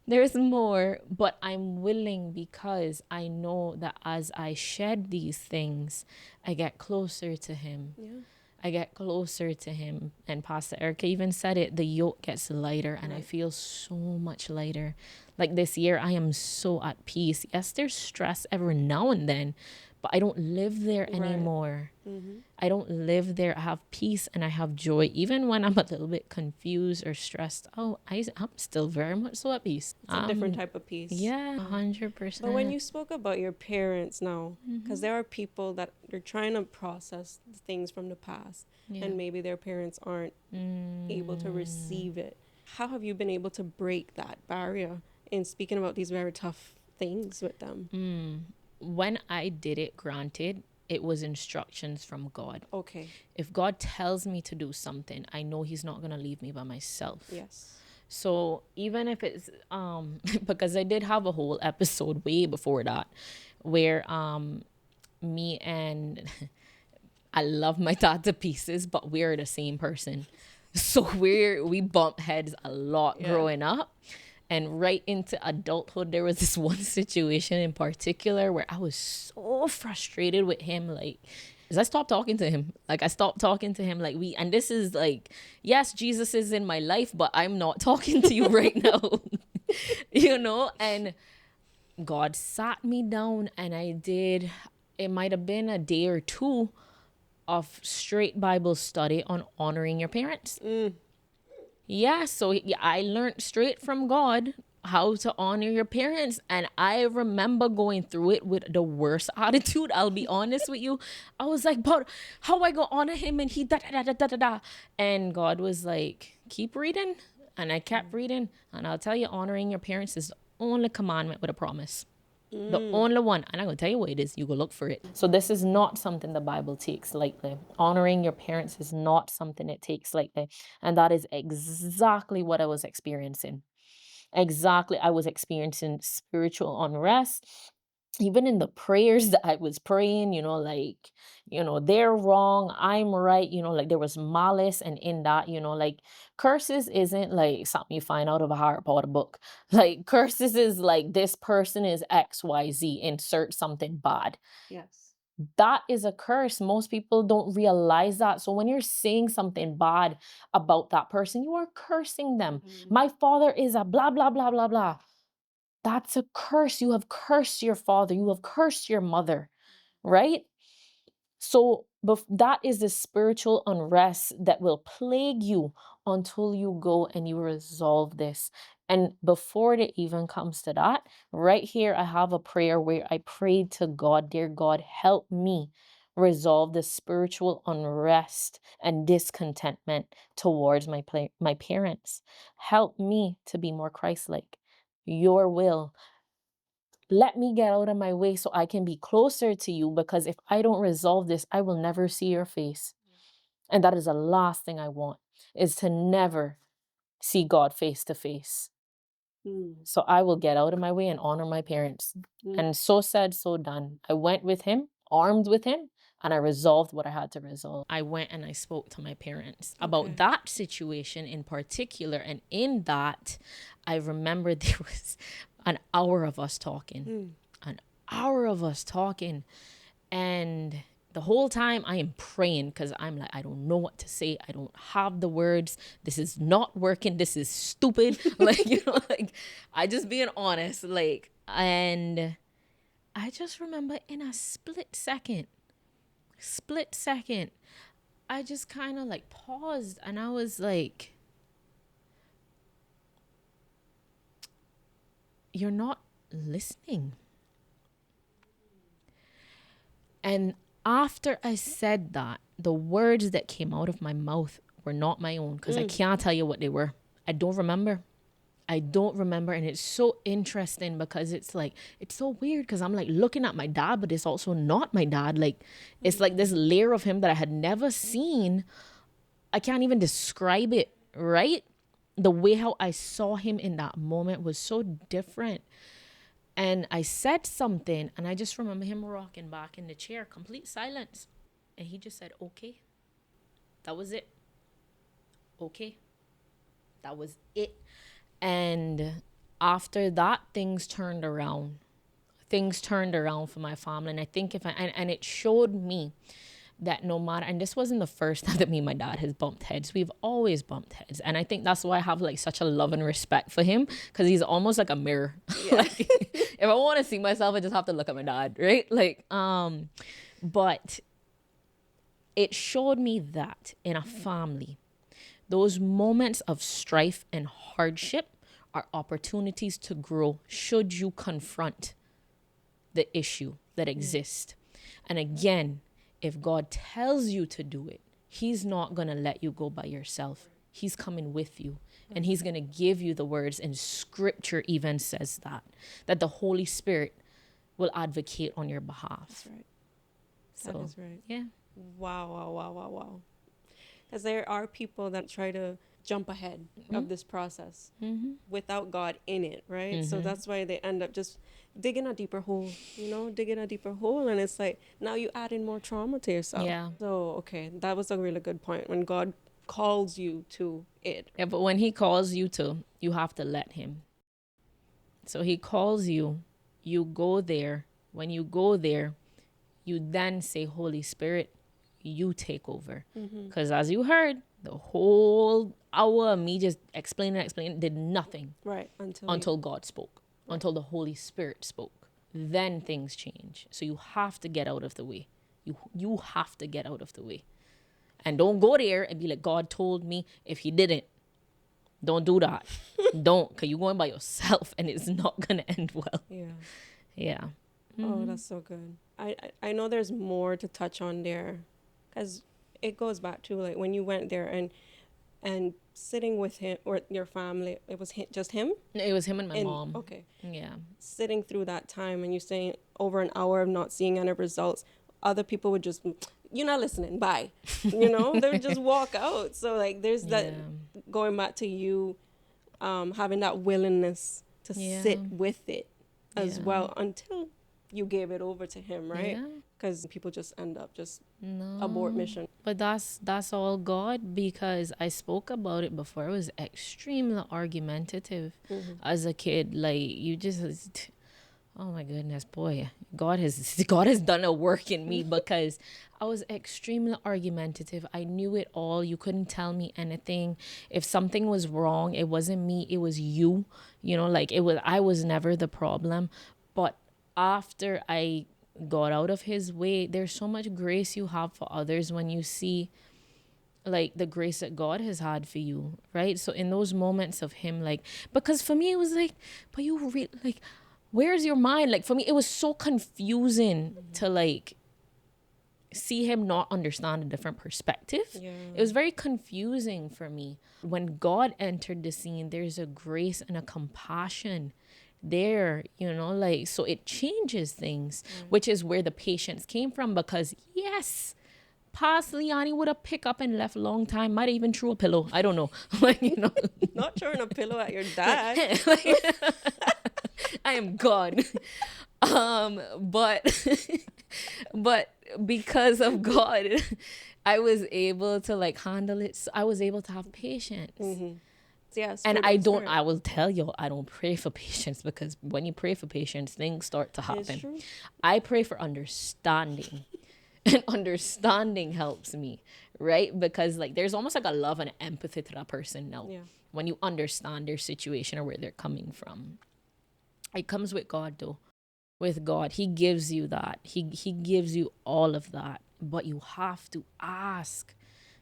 there's more. But I'm willing because I know that as I shed these things, I get closer to him.
Yeah.
I get closer to him. And Pastor Erica even said it, the yoke gets lighter, and I feel so much lighter. Like this year, I am so at peace. Yes, there's stress every now and then, but I don't live there anymore. I don't live there. I have peace and I have joy. Even when I'm a little bit confused or stressed, I'm still very much so at peace.
It's a different type of peace.
Yeah, 100%.
But when you spoke about your parents now, because there are people that they're trying to process things from the past, and maybe their parents aren't able to receive it. How have you been able to break that barrier in speaking about these very tough things with them?
When I did it, granted, it was instructions from God.
Okay.
If God tells me to do something, I know he's not going to leave me by myself.
Yes.
So even if it's because I did have a whole episode way before that where me and I love my dad to pieces, but we're the same person. So we bump heads a lot growing up. And right into adulthood, there was this one situation in particular where I was so frustrated with him. Like, as I stopped talking to him, and this is like, yes, Jesus is in my life, but I'm not talking to you right now, and God sat me down and it might have been a day or two of straight Bible study on honoring your parents. Yeah, so I learned straight from God how to honor your parents. And I remember going through it with the worst attitude. I'll be honest with you. I was like, but how I go honor him and he da da da da da da. And God was like, keep reading. And I kept reading. And I'll tell you, honoring your parents is the only commandment with a promise. The only one. And I'm going to tell you what it is. You go look for it. So this is not something the Bible takes lightly. Honoring your parents is not something it takes lightly. And that is exactly what I was experiencing. Exactly. I was experiencing spiritual unrest. Even in the prayers that I was praying, they're wrong, I'm right, like there was malice. And in that, like curses isn't like something you find out of a Harry Potter book. Like curses is like this person is XYZ, insert something bad.
Yes.
That is a curse. Most people don't realize that. So when you're saying something bad about that person, you are cursing them. My father is a blah, blah, blah, blah, blah. That's a curse. You have cursed your father. You have cursed your mother, right? So that is the spiritual unrest that will plague you until you go and you resolve this. And before it even comes to that, right here, I have a prayer where I prayed to God, dear God, help me resolve the spiritual unrest and discontentment towards my parents. Help me to be more Christ-like. Your will. Let me get out of my way so I can be closer to you, because if I don't resolve this, I will never see your face. And that is the last thing I want, is to never see God face to face. So I will get out of my way and honor my parents. And so said, so done. I went with him, armed with him, and I resolved what I had to resolve. I went and I spoke to my parents about that situation in particular. And in that, I remember there was an hour of us talking. An hour of us talking. And the whole time I am praying, because I'm like, I don't know what to say. I don't have the words. This is not working. This is stupid. I just being honest. And I just remember in a split second, I just kind of paused and I was like, you're not listening. And after I said that, the words that came out of my mouth were not my own, because I can't tell you what they were. I don't remember. And it's so interesting because it's so weird, because I'm looking at my dad, but it's also not my dad. It's this layer of him that I had never seen. I can't even describe it, right? The way how I saw him in that moment was so different. And I said something, and I just remember him rocking back in the chair, complete silence. And he just said, okay. That was it. okay, that was it. And after that, things turned around for my family. And I think and it showed me that no matter, and this wasn't the first time that me and my dad has bumped heads. We've always bumped heads. And I think that's why I have like such a love and respect for him, because he's almost like a mirror.
Yeah.
Like if I want to see myself, I just have to look at my dad, right? Like, but it showed me that in a family, those moments of strife and hardship are opportunities to grow should you confront the issue that exists. And again, if God tells you to do it, he's not going to let you go by yourself. He's coming with you, and he's going to give you the words. And scripture even says that the Holy Spirit will advocate on your behalf.
That's right.
So,
That is right.
yeah.
Wow. Because there are people that try to jump ahead of this process without God in it, right? So that's why they end up just digging a deeper hole, and it's like, now you add in more trauma to yourself.
Yeah.
So, okay, that was a really good point. When God calls you to it.
Yeah, but when he calls you to, you have to let him. So he calls you, you go there. When you go there, you then say, Holy Spirit, you take over. Because as you heard, the whole hour of me just explaining did nothing.
Right.
Until God spoke. Right. Until the Holy Spirit spoke. Then things change. So you have to get out of the way. You have to get out of the way. And don't go there and be like, God told me. If he didn't, don't do that. Don't, because you're going by yourself and it's not going to end well. Yeah.
Oh, that's so good. I know there's more to touch on there, because it goes back to like when you went there and sitting with him or your family. It was just him?
It was him and my mom.
Okay.
Yeah.
Sitting through that time, and you're saying over an hour of not seeing any results, other people would just, you're not listening, bye. They would just walk out. So like there's that, going back to you having that willingness to sit with it as well until you gave it over to him, right? Because people just end up just abort mission.
But that's all God, because I spoke about it before. I was extremely argumentative as a kid. Like, you just, oh my goodness, boy, God has done a work in me, because I was extremely argumentative. I knew it all. You couldn't tell me anything. If something was wrong, it wasn't me, it was you. Like I was never the problem. But after I got out of his way, there's so much grace you have for others when you see like the grace that God has had for you, right? So in those moments of him, like, because for me it was like, but you like, where's your mind? Like, for me it was so confusing to like see him not understand a different perspective. It was very confusing for me. When God entered the scene, there's a grace and a compassion there, like, so it changes things, which is where the patience came from. Because yes, past Leanni would have picked up and left a long time, might even threw a pillow, I don't know. Like,
Not throwing a pillow at your dad.
I am God. But because of God, I was able to like handle it. So I was able to have patience.
Yes,
and I will tell you, I don't pray for patience, because when you pray for patience, things start to happen. I pray for understanding. And understanding helps me, right? Because like there's almost like a love and empathy to that person now. When you understand their situation or where they're coming from. It comes with God though. With God, he gives you that. He gives you all of that. But you have to ask.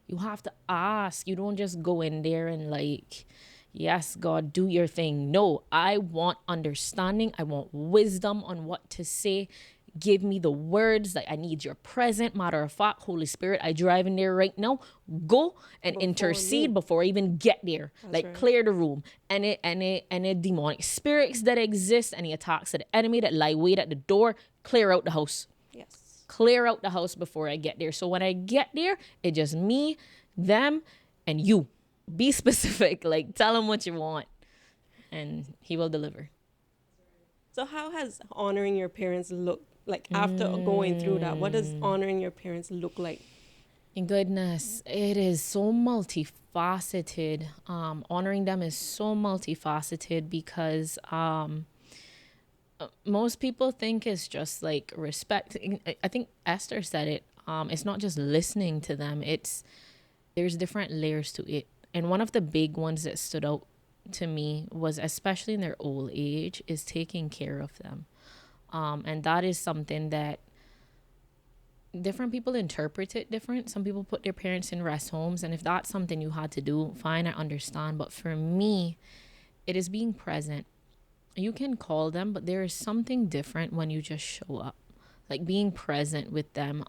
You have to ask. You don't just go in there and like, yes, God, do your thing. No, I want understanding. I want wisdom on what to say. Give me the words that I need. Your present. Matter of fact, Holy Spirit, I drive in there right now. Go and intercede before I even get there. Clear the room. Any demonic spirits that exist, any attacks of the enemy that lie wait at the door, clear out the house. Clear out the house before I get there. So when I get there, it's just me, them, and you. Be specific. Like, tell him what you want, and he will deliver.
So how has honoring your parents look like after going through that? What does honoring your parents look like
Goodness, it is so multifaceted. Honoring them is so multifaceted because most people think it's just like respect. I think Esther said it. It's not just listening to them. There's different layers to it. And one of the big ones that stood out to me was, especially in their old age, is taking care of them. And that is something that different people interpret it different. Some people put their parents in rest homes, and if that's something you had to do, fine, I understand. But for me, it is being present. You can call them, but there is something different when you just show up, like being present with them.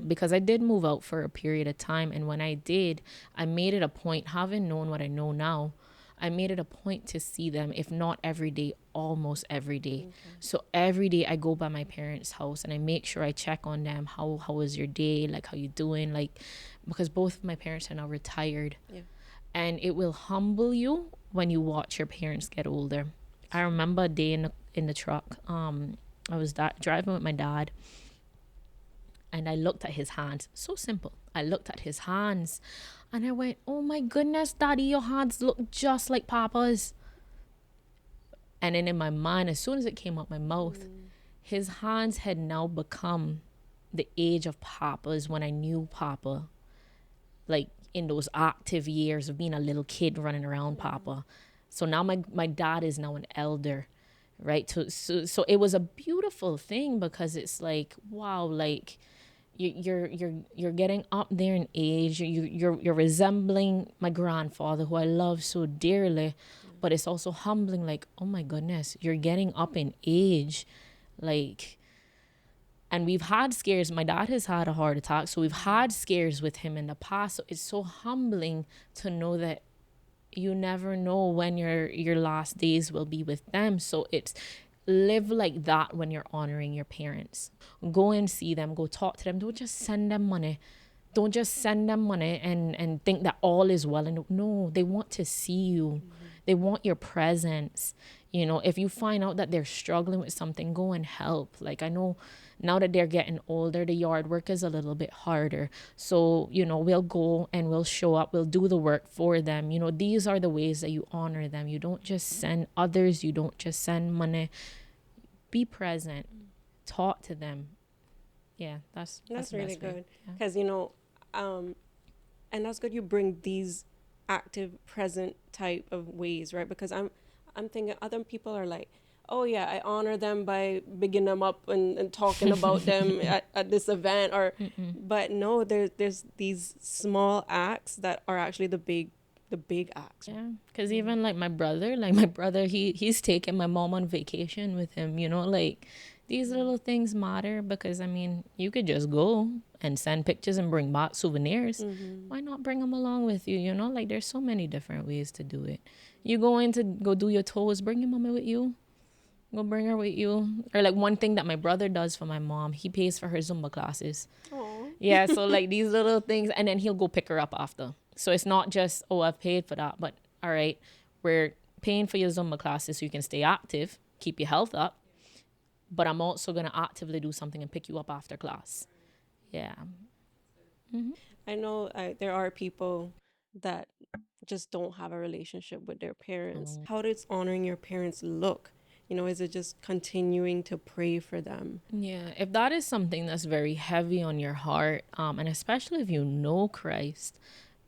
Because I did move out for a period of time, and when I did, I made it a point, having known what I know now, I made it a point to see them, if not every day, almost every day. Okay. So every day I go by my parents' house and I make sure I check on them. How was your day? Like, how you doing? Like, because both of my parents are now retired. Yeah. And it will humble you when you watch your parents get older. I remember a day in the truck. I was driving with my dad, and I looked at his hands. So simple. I looked at his hands and I went, oh my goodness, Daddy, your hands look just like Papa's. And then in my mind, as soon as it came out my mouth, his hands had now become the age of Papa's when I knew Papa. Like in those active years of being a little kid running around Papa. So now my dad is now an elder, right? So it was a beautiful thing, because it's like, wow, like you're getting up there in age. You're resembling my grandfather, who I love so dearly, but it's also humbling. Like, oh my goodness, you're getting up in age, like. And we've had scares. My dad has had a heart attack, so we've had scares with him in the past. So it's so humbling to know that you never know when your last days will be with them. So it's live like that when you're honoring your parents. Go and see them. Go talk to them. Don't just send them money. Don't just send them money and think that all is well. And no, they want to see you. They want your presence. You know, if you find out that they're struggling with something, go and help. Like, I know now that they're getting older, the yard work is a little bit harder. So, you know, we'll go and we'll show up. We'll do the work for them. You know, these are the ways that you honor them. You don't just send others. You don't just send money. Be present. Talk to them. Yeah, that's
really good. Because, you know, and that's good you bring these active, present type of ways, right? Because I'm thinking other people are like, oh yeah, I honor them by bigging them up and talking about them at this event, or but no, there's these small acts that are actually the big acts.
Yeah, because even like my brother, he's taking my mom on vacation with him, you know, like these little things matter, because I mean, you could just go and send pictures and bring back souvenirs. Why not bring them along with you? You know, like there's so many different ways to do it. You going to go do your toes, bring your mama with you. Go bring her with you. Or like one thing that my brother does for my mom, he pays for her Zumba classes. Aww. Yeah, so like these little things, and then he'll go pick her up after. So it's not just, oh, I've paid for that, but all right, we're paying for your Zumba classes so you can stay active, keep your health up, but I'm also going to actively do something and pick you up after class. Yeah.
I know there are people that just don't have a relationship with their parents. How does honoring your parents look? You know, is it just continuing to pray for them?
Yeah, if that is something that's very heavy on your heart, and especially if you know Christ,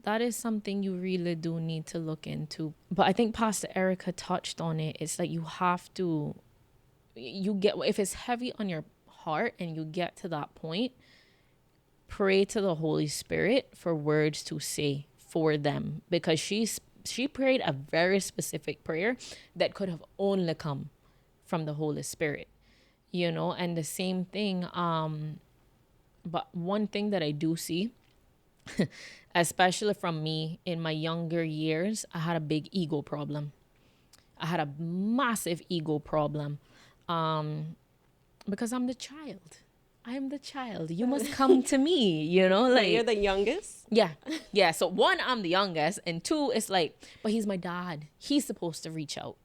that is something you really do need to look into. But I think Pastor Erica touched on it. It's like you have to, if it's heavy on your heart and you get to that point, pray to the Holy Spirit for words to say for them, because she prayed a very specific prayer that could have only come from the Holy Spirit, you know. And the same thing, but one thing that I do see, especially from me in my younger years, I had a big ego problem. I had a massive ego problem, because I'm the child. I am the child. You must come to me, you know, like.
You're the youngest?
Yeah. So one, I'm the youngest, and two, it's like, but he's my dad. He's supposed to reach out.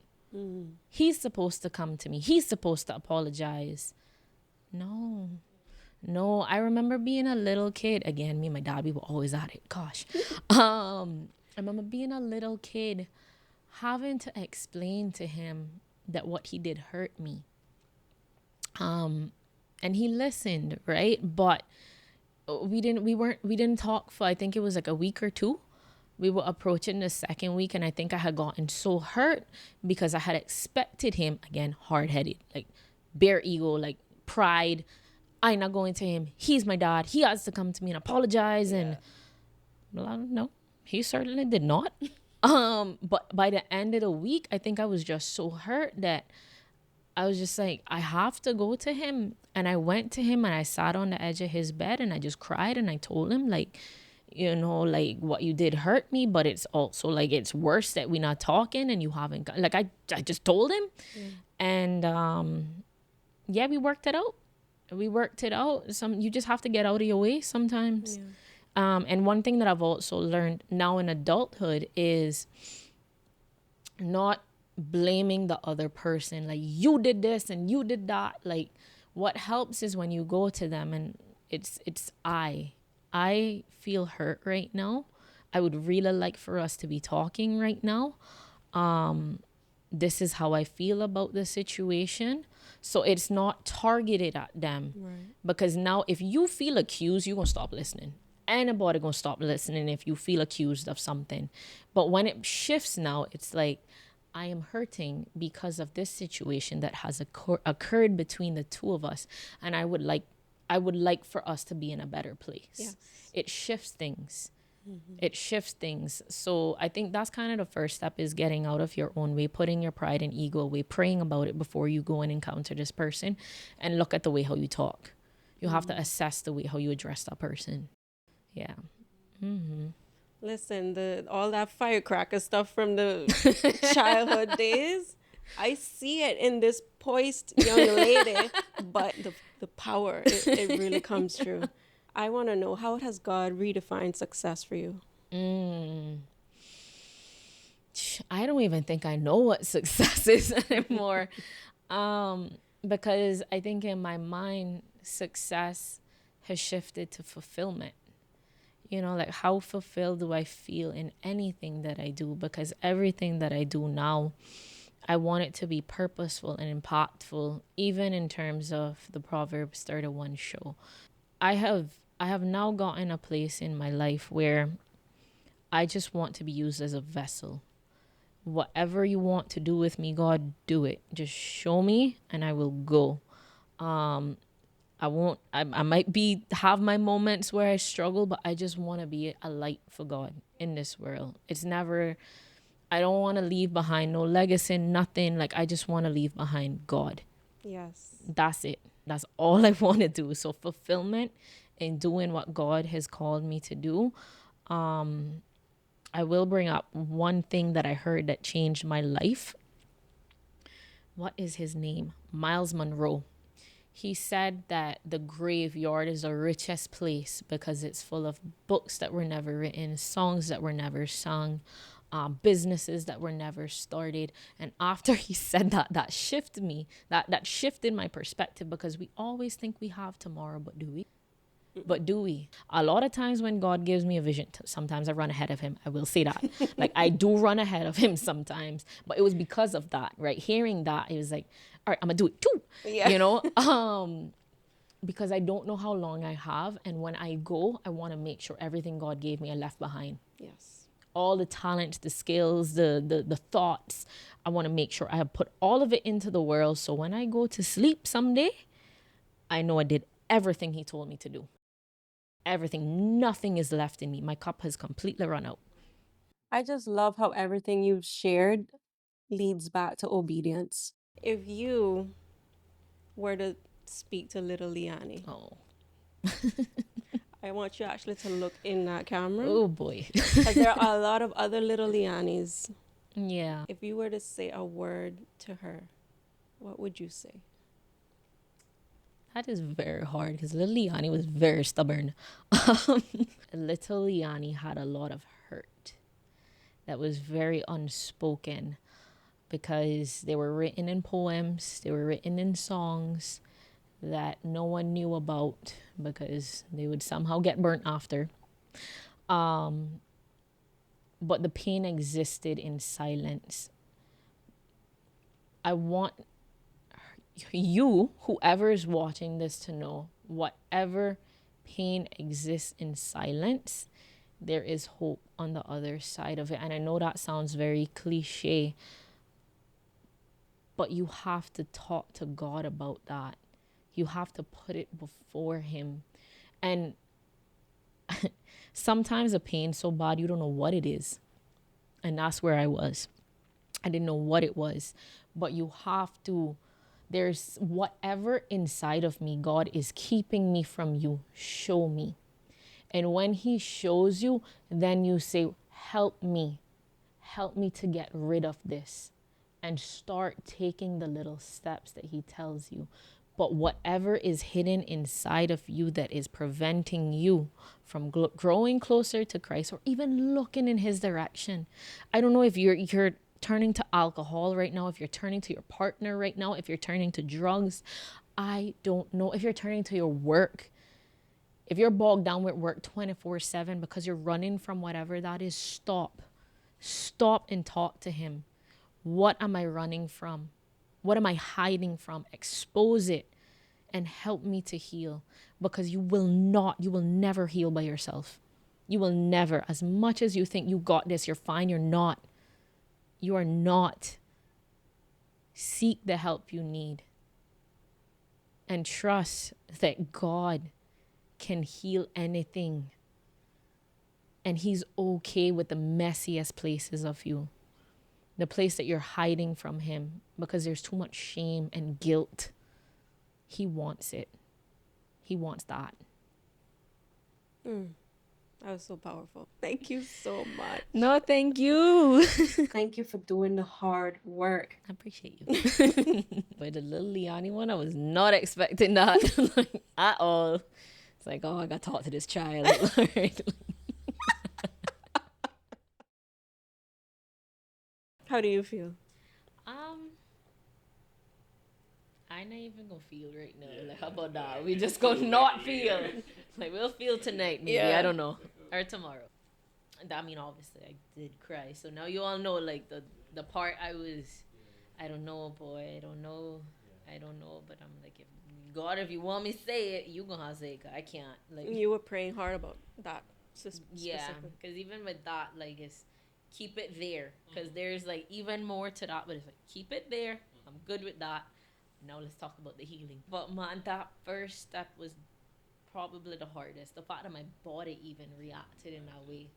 He's supposed to come to me. He's supposed to apologize. No, I remember being a little kid. Again, me and my dad, we were always at it. Gosh. I remember being a little kid having to explain to him that what he did hurt me. And he listened, right? But we didn't talk for, I think it was like a week or two. We were approaching the second week, and I think I had gotten so hurt because I had expected him, again, hard-headed, like bare ego, like pride. I'm not going to him. He's my dad. He has to come to me and apologize. Yeah. And well, no, he certainly did not. But by the end of the week, I think I was just so hurt that I was just like, I have to go to him. And I went to him and I sat on the edge of his bed and I just cried and I told him, like, you know, like, what you did hurt me, but it's also like, it's worse that we're not talking and you haven't got, like, I just told him. And yeah, we worked it out. You just have to get out of your way sometimes. And one thing that I've also learned now in adulthood is not blaming the other person. Like, you did this and you did that. Like, what helps is when you go to them and it's I feel hurt right now. I would really like for us to be talking right now. This is how I feel about the situation. So it's not targeted at them. Right. Because now if you feel accused, you're going to stop listening. Anybody going to stop listening if you feel accused of something. But when it shifts now, it's like, I am hurting because of this situation that has occurred between the two of us. And I would like for us to be in a better place. Yes. It shifts things. It shifts things. So I think that's kind of the first step, is getting out of your own way, putting your pride and ego away, praying about it before you go and encounter this person, and look at the way how you talk. You have to assess the way how you address that person. Yeah.
Listen, all that firecracker stuff from the childhood days, I see it in this poised young lady, but the power, it really comes true. I want to know, how has God redefined success for you?
I don't even think I know what success is anymore. Because I think in my mind, success has shifted to fulfillment. You know, like, how fulfilled do I feel in anything that I do? Because everything that I do now, I want it to be purposeful and impactful, even in terms of the Proverbs 31 show. I have now gotten a place in my life where I just want to be used as a vessel. Whatever you want to do with me, God, do it. Just show me and I will go. I might have my moments where I struggle, but I just want to be a light for God in this world. I don't want to leave behind no legacy, nothing. Like, I just want to leave behind God.
Yes.
That's it. That's all I want to do. So fulfillment in doing what God has called me to do. I will bring up one thing that I heard that changed my life. What is his name? Miles Monroe. He said that the graveyard is the richest place because it's full of books that were never written, songs that were never sung, businesses that were never started. And after he said that, that shifted me. That shifted my perspective, because we always think we have tomorrow, but do we? But do we? A lot of times when God gives me a vision, sometimes I run ahead of him. I will say that. Like, I do run ahead of him sometimes. But it was because of that, right? Hearing that, it was like, all right, I'm going to do it too. Yeah. You know? Because I don't know how long I have. And when I go, I want to make sure everything God gave me I left behind. Yes. All the talents, the skills, the thoughts. I want to make sure I have put all of it into the world. So when I go to sleep someday, I know I did everything he told me to do. Everything, nothing is left in me. My cup has completely run out.
I just love how everything you've shared leads back to obedience. If you were to speak to little Leanni, I want you actually to look in that camera.
Oh boy.
Because there are a lot of other little Leannis.
Yeah.
If you were to say a word to her, what would you say?
That is very hard, because little Leanni was very stubborn. Little Leanni had a lot of hurt that was very unspoken, because they were written in poems, they were written in songs, that no one knew about because they would somehow get burnt after. But the pain existed in silence. I want you, whoever is watching this, to know whatever pain exists in silence, there is hope on the other side of it. And I know that sounds very cliche, but you have to talk to God about that. You have to put it before him. And sometimes the pain's so bad you don't know what it is. And that's where I was. I didn't know what it was. But you have to, there's whatever inside of me God is keeping me from you, show me. And when he shows you, then you say, help me to get rid of this, and start taking the little steps that he tells you. But whatever is hidden inside of you that is preventing you from growing closer to Christ or even looking in his direction. I don't know if you're turning to alcohol right now, if you're turning to your partner right now, if you're turning to drugs. I don't know if you're turning to your work. If you're bogged down with work 24/7 because you're running from whatever that is, stop. Stop and talk to him. What am I running from? What am I hiding from? Expose it and help me to heal, because you will never heal by yourself. You will never. As much as you think you got this, you're fine, you're not. You are not. Seek the help you need and trust that God can heal anything. And he's okay with the messiest places of you. The place that you're hiding from him because there's too much shame and guilt. He wants it. He wants that.
That was so powerful. Thank you so much.
No, thank you.
Thank you for doing the hard work.
I appreciate you. But the little Leanni one, I was not expecting that at all. It's like, oh, I got to talk to this child.
How do you feel?
I'm not even gonna feel right now. Like, how about that? We just gonna not feel. Like, we'll feel tonight, maybe. Yeah. I don't know. Or tomorrow. I mean, obviously, I did cry. So now you all know, like, the part I don't know, boy. I don't know. But I'm like, God, if you want me to say it, you gonna have to say it. 'Cause I can't. Like,
you were praying hard about that.
Yeah, because even with that, like, it's keep it there. Because there's, like, even more to that. But it's like, keep it there. I'm good with that. Now let's talk about the healing. But man, that first step was probably the hardest. The fact that my body even reacted in that way.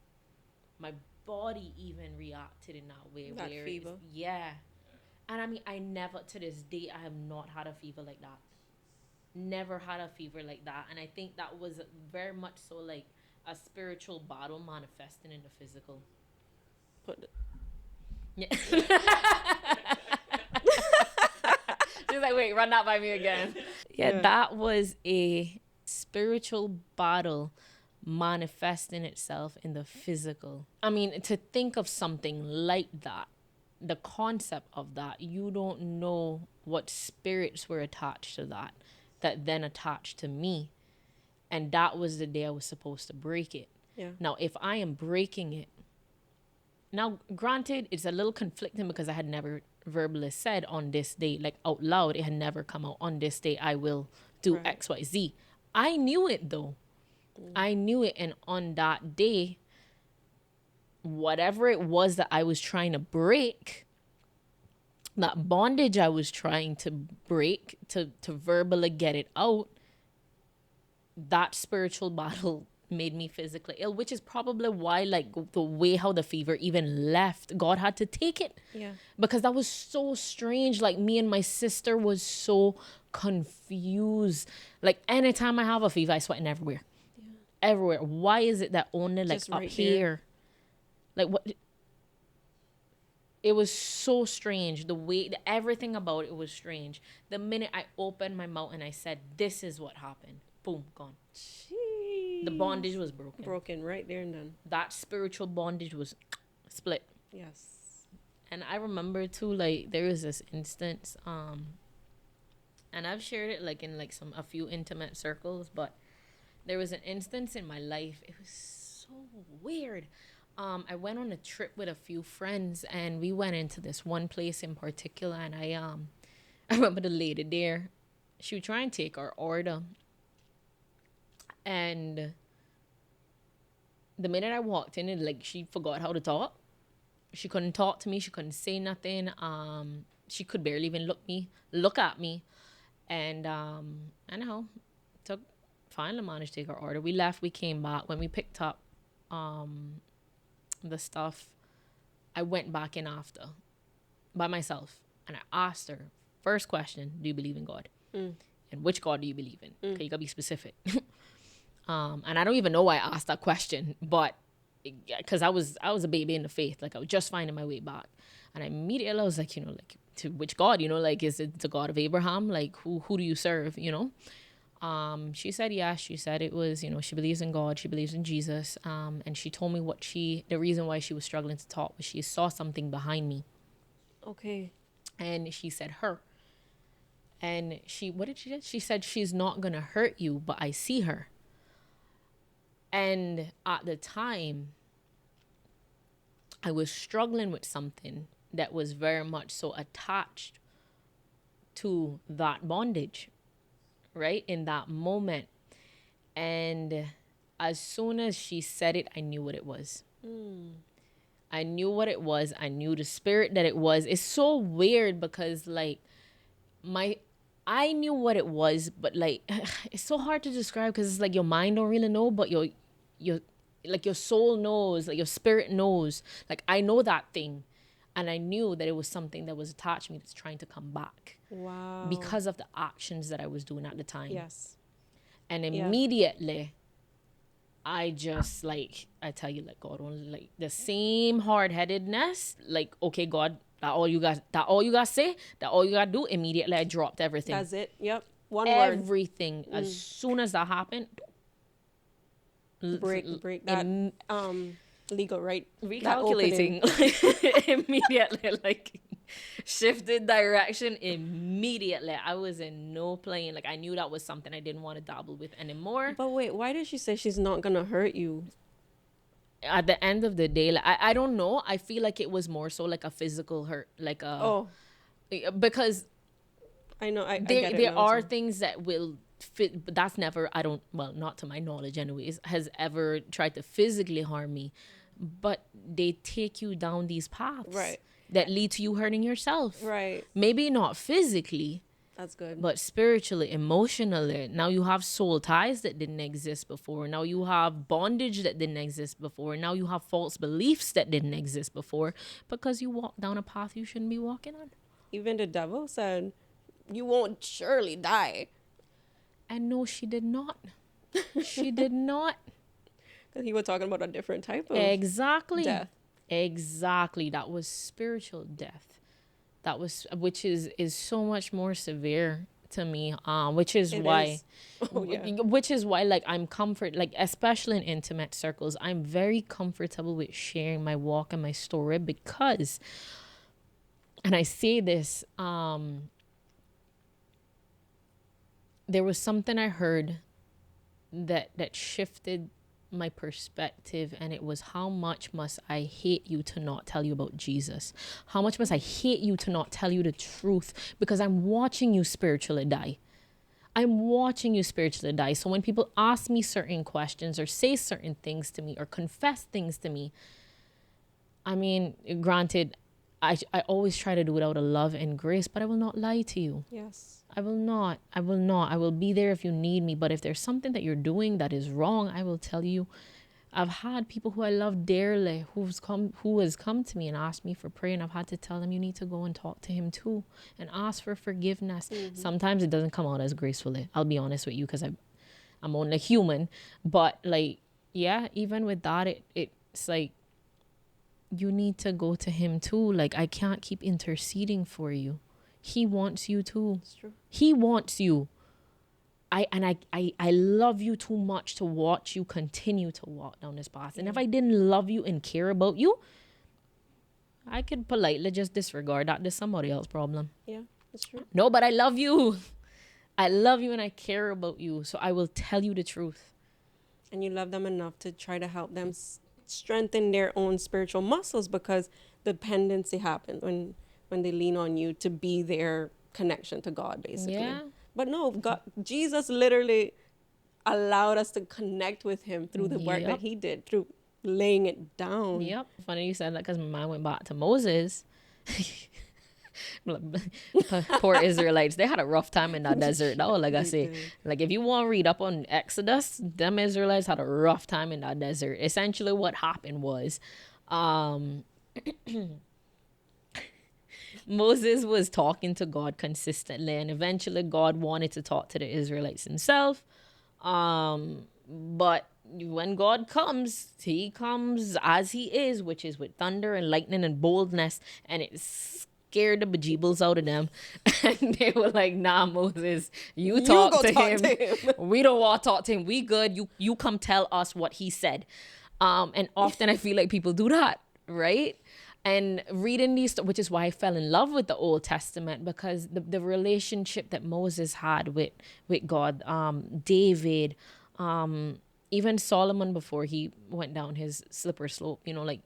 My body even reacted in that way.
That fever.
Yeah. And I mean, I never, to this day, I have not had a fever like that. Never had a fever like that. And I think that was very much so like a spiritual battle manifesting in the physical. Yeah. She's like, wait, run that by me again. Yeah, that was a spiritual battle manifesting itself in the physical. I mean, to think of something like that, the concept of that, you don't know what spirits were attached to that then attached to me. And that was the day I was supposed to break it.
Yeah.
Now, if I am breaking it, now, granted, it's a little conflicting because I had never verbally said on this day, like out loud, it had never come out, on this day I will do X, Y, Z. I knew it though. I knew it. And on that day, whatever it was that I was trying to break, that bondage I was trying to break, to verbally get it out, that spiritual battle made me physically ill, which is probably why, like, the way how the fever even left, God had to take it.
Yeah.
Because that was so strange. Like, me and my sister was so confused. Like, anytime I have a fever, I sweating everywhere. Yeah. Everywhere. Why is it that only, like, just up right here? Like, what? It was so strange. The way, everything about it was strange. The minute I opened my mouth and I said, this is what happened. Boom, gone. Jeez. The bondage was broken.
Broken right there and then.
That spiritual bondage was split.
Yes.
And I remember too, like, there was this instance, And I've shared it like in like a few intimate circles, but there was an instance in my life. It was so weird. I went on a trip with a few friends, and we went into this one place in particular, and I remember the lady there. She would try and take our order, and the minute I walked in, it like she forgot how to talk. She couldn't talk to me. She couldn't say nothing. She could barely even look at me. And I know, took finally managed to take our order. We left. We came back. When we picked up the stuff, I went back in after by myself, and I asked her, first question, do you believe in God? And which God do you believe in? Okay, you gotta be specific. And I don't even know why I asked that question, but because I was a baby in the faith, like I was just finding my way back, and immediately I was like, like, to which God, like, is it the God of Abraham? Like, who do you serve? She said yes. She said it was, she believes in God, she believes in Jesus, and she told me the reason why she was struggling to talk was she saw something behind me.
Okay.
And she said her. And what did she say? She said, she's not gonna hurt you, but I see her. And at the time, I was struggling with something that was very much so attached to that bondage, right? In that moment. And as soon as she said it, I knew what it was. I knew what it was. I knew the spirit that it was. It's so weird because like I knew what it was, but like it's so hard to describe because it's like your mind don't really know, but your like your soul knows, like your spirit knows. Like I know that thing, and I knew that it was something that was attached to me that's trying to come back.
Wow.
Because of the actions that I was doing at the time.
Yes.
And immediately, I just like, I tell you, like, God only, like the same hard-headedness, like, okay, God, that all you got say, that all you got do. Immediately I dropped everything.
That's it. Yep. One word.
Everything. As soon as that happened,
break that legal right,
recalculating immediately, like shifted direction immediately. I was in no plane. Like I knew that was something I didn't want to dabble with anymore.
But wait, why did she say she's not gonna hurt you?
At the end of the day, like, I don't know. I feel like it was more so like a physical hurt, like because
I know
there are things that will fit, but that's never, not to my knowledge anyways, has ever tried to physically harm me, but they take you down these paths,
right,
that lead to you hurting yourself,
right?
Maybe not physically,
that's good,
but spiritually, emotionally. Now you have soul ties that didn't exist before. Now you have bondage that didn't exist before. Now you have false beliefs that didn't exist before because you walked down a path you shouldn't be walking on.
Even the devil said, you won't surely die.
And no, she did not. She did not.
Because he was talking about a different type of
death. Exactly. That was spiritual death. That was, which is so much more severe to me. Which is why, like I'm like especially in intimate circles, I'm very comfortable with sharing my walk and my story because, and I say this, there was something I heard that shifted my perspective, and it was, how much must I hate you to not tell you about Jesus? How much must I hate you to not tell you the truth? Because I'm watching you spiritually die. I'm watching you spiritually die. So when people ask me certain questions or say certain things to me or confess things to me, I mean, granted, I always try to do it out of love and grace, but I will not lie to you.
Yes.
I will not. I will be there if you need me. But if there's something that you're doing that is wrong, I will tell you. I've had people who I love dearly who has come to me and asked me for prayer, and I've had to tell them, you need to go and talk to him too and ask for forgiveness. Mm-hmm. Sometimes it doesn't come out as gracefully. I'll be honest with you, because I'm only human. But like, yeah, even with that, it's like, you need to go to him too. Like, I can't keep interceding for you. He wants you too.
It's true.
He wants you. I love you too much to watch you continue to walk down this path. And if I didn't love you and care about you, I could politely just disregard that. There's somebody else's problem.
Yeah, that's true.
No, but I love you. I love you and I care about you, so I will tell you the truth.
And you love them enough to try to help them strengthen their own spiritual muscles, because dependency happens when they lean on you to be their connection to God, basically.
Yeah.
But no, God, Jesus literally allowed us to connect with him through the work that he did, through laying it down.
Yep. Funny you said that, because my mind went back to Moses. Poor Israelites, they had a rough time in that desert. That was like I say, like if you want to read up on Exodus, them Israelites had a rough time in that desert. Essentially what happened was Moses was talking to God consistently, and eventually God wanted to talk to the Israelites himself. But when God comes, he comes as he is, which is with thunder and lightning and boldness, and it scared the bejeebles out of them. And they were like, nah, Moses, you talk to him. We don't want to talk to him. We good. You come tell us what he said. And often I feel like people do that, right? And reading these, which is why I fell in love with the Old Testament, because the relationship that Moses had with God, David, even Solomon before he went down his slippery slope, you know, like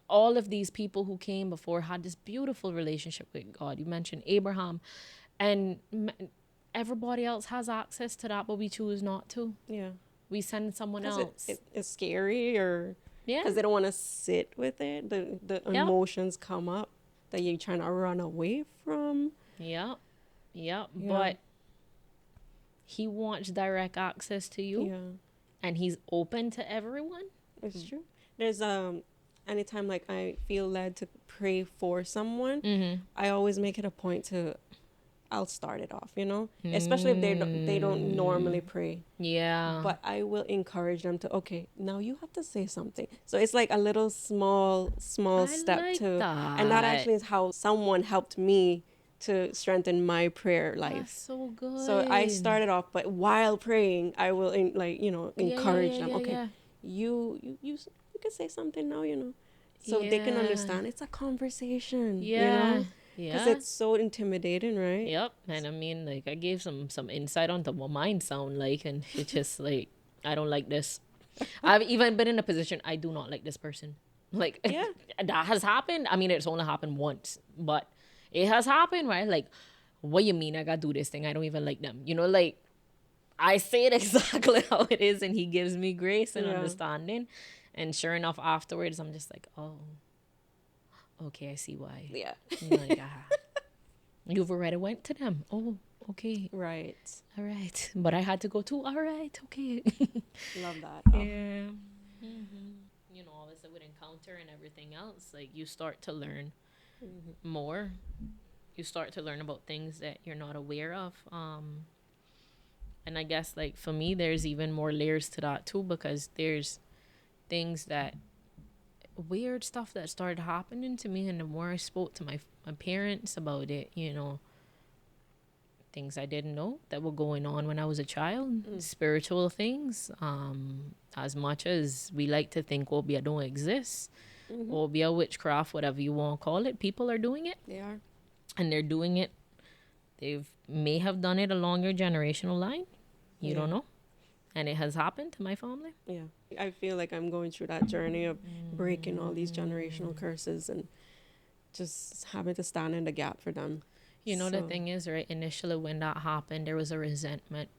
all of these people who came before had this beautiful relationship with God. You mentioned Abraham, and everybody else has access to that, but we choose not to.
Yeah.
We send someone else.
It's scary, or because they don't want to sit with it. The emotions come up that you're trying to run away from.
Yeah. But he wants direct access to you.
Yeah.
And he's open to everyone.
It's true. There's anytime like I feel led to pray for someone, I always make it a point to, I'll start it off, you know, especially if they don't normally pray.
Yeah.
But I will encourage them to, okay, now you have to say something. So it's like a little small step
like
to,
that.
and that actually is how someone helped me to strengthen my prayer life.
That's so good.
So I started off, but while praying, I will encourage them. Okay, you can say something now, you know, so they can understand. It's a conversation.
Yeah.
You know? Because it's so intimidating, right?
Yep. And I mean, like, I gave some insight onto what mine sound like, and it's just like, I don't like this. I've even been in a position, I do not like this person. Like, that has happened. I mean, it's only happened once, but it has happened, right? Like, what you mean I gotta do this thing? I don't even like them. You know, like, I say it exactly how it is, and he gives me grace and understanding. And sure enough, afterwards, I'm just like, oh, okay, I see why.
Yeah.
Like, you've already went to them. Oh, okay.
Right.
All right. But I had to go too. All right. Okay.
Love that.
Oh. Yeah. Mm-hmm. You know, obviously with encounter and everything else, like you start to learn more. You start to learn about things that you're not aware of. And I guess like for me, there's even more layers to that too, because there's things that weird stuff that started happening to me, and the more I spoke to my parents about it, you know, things I didn't know that were going on when I was a child, spiritual things, as much as we like to think Obia don't exist, Obia, witchcraft, whatever you want to call it, people are doing it.
They are.
And they're doing it, may have done it along your generational line, you don't know. And it has happened to my family.
Yeah. I feel like I'm going through that journey of breaking all these generational curses and just having to stand in the gap for them.
You know, the thing is, right, initially when that happened, there was a resentment,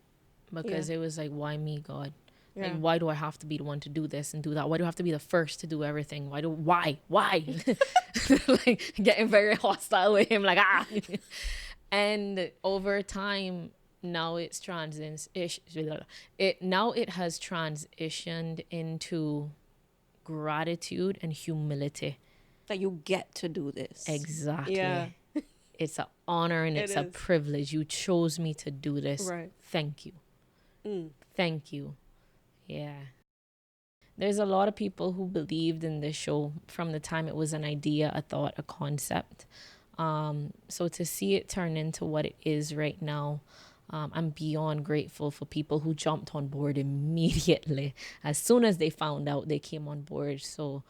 because it was like, why me, God? Yeah. Like, why do I have to be the one to do this and do that? Why do I have to be the first to do everything? Why? Like, getting very hostile with him, like, And over time, now it has transitioned into gratitude and humility.
That you get to do this.
Exactly.
Yeah.
It's an honor and it's a privilege. You chose me to do this.
Right.
Thank you. Thank you. Yeah. There's a lot of people who believed in this show from the time it was an idea, a thought, a concept. So to see it turn into what it is right now, I'm beyond grateful for people who jumped on board immediately. As soon as they found out, they came on board. So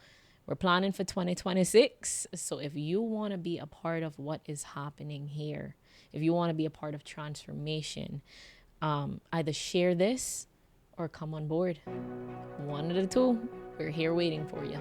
we're planning for 2026. So if you want to be a part of what is happening here, if you want to be a part of transformation, either share this or come on board. One of the two. We're here waiting for you.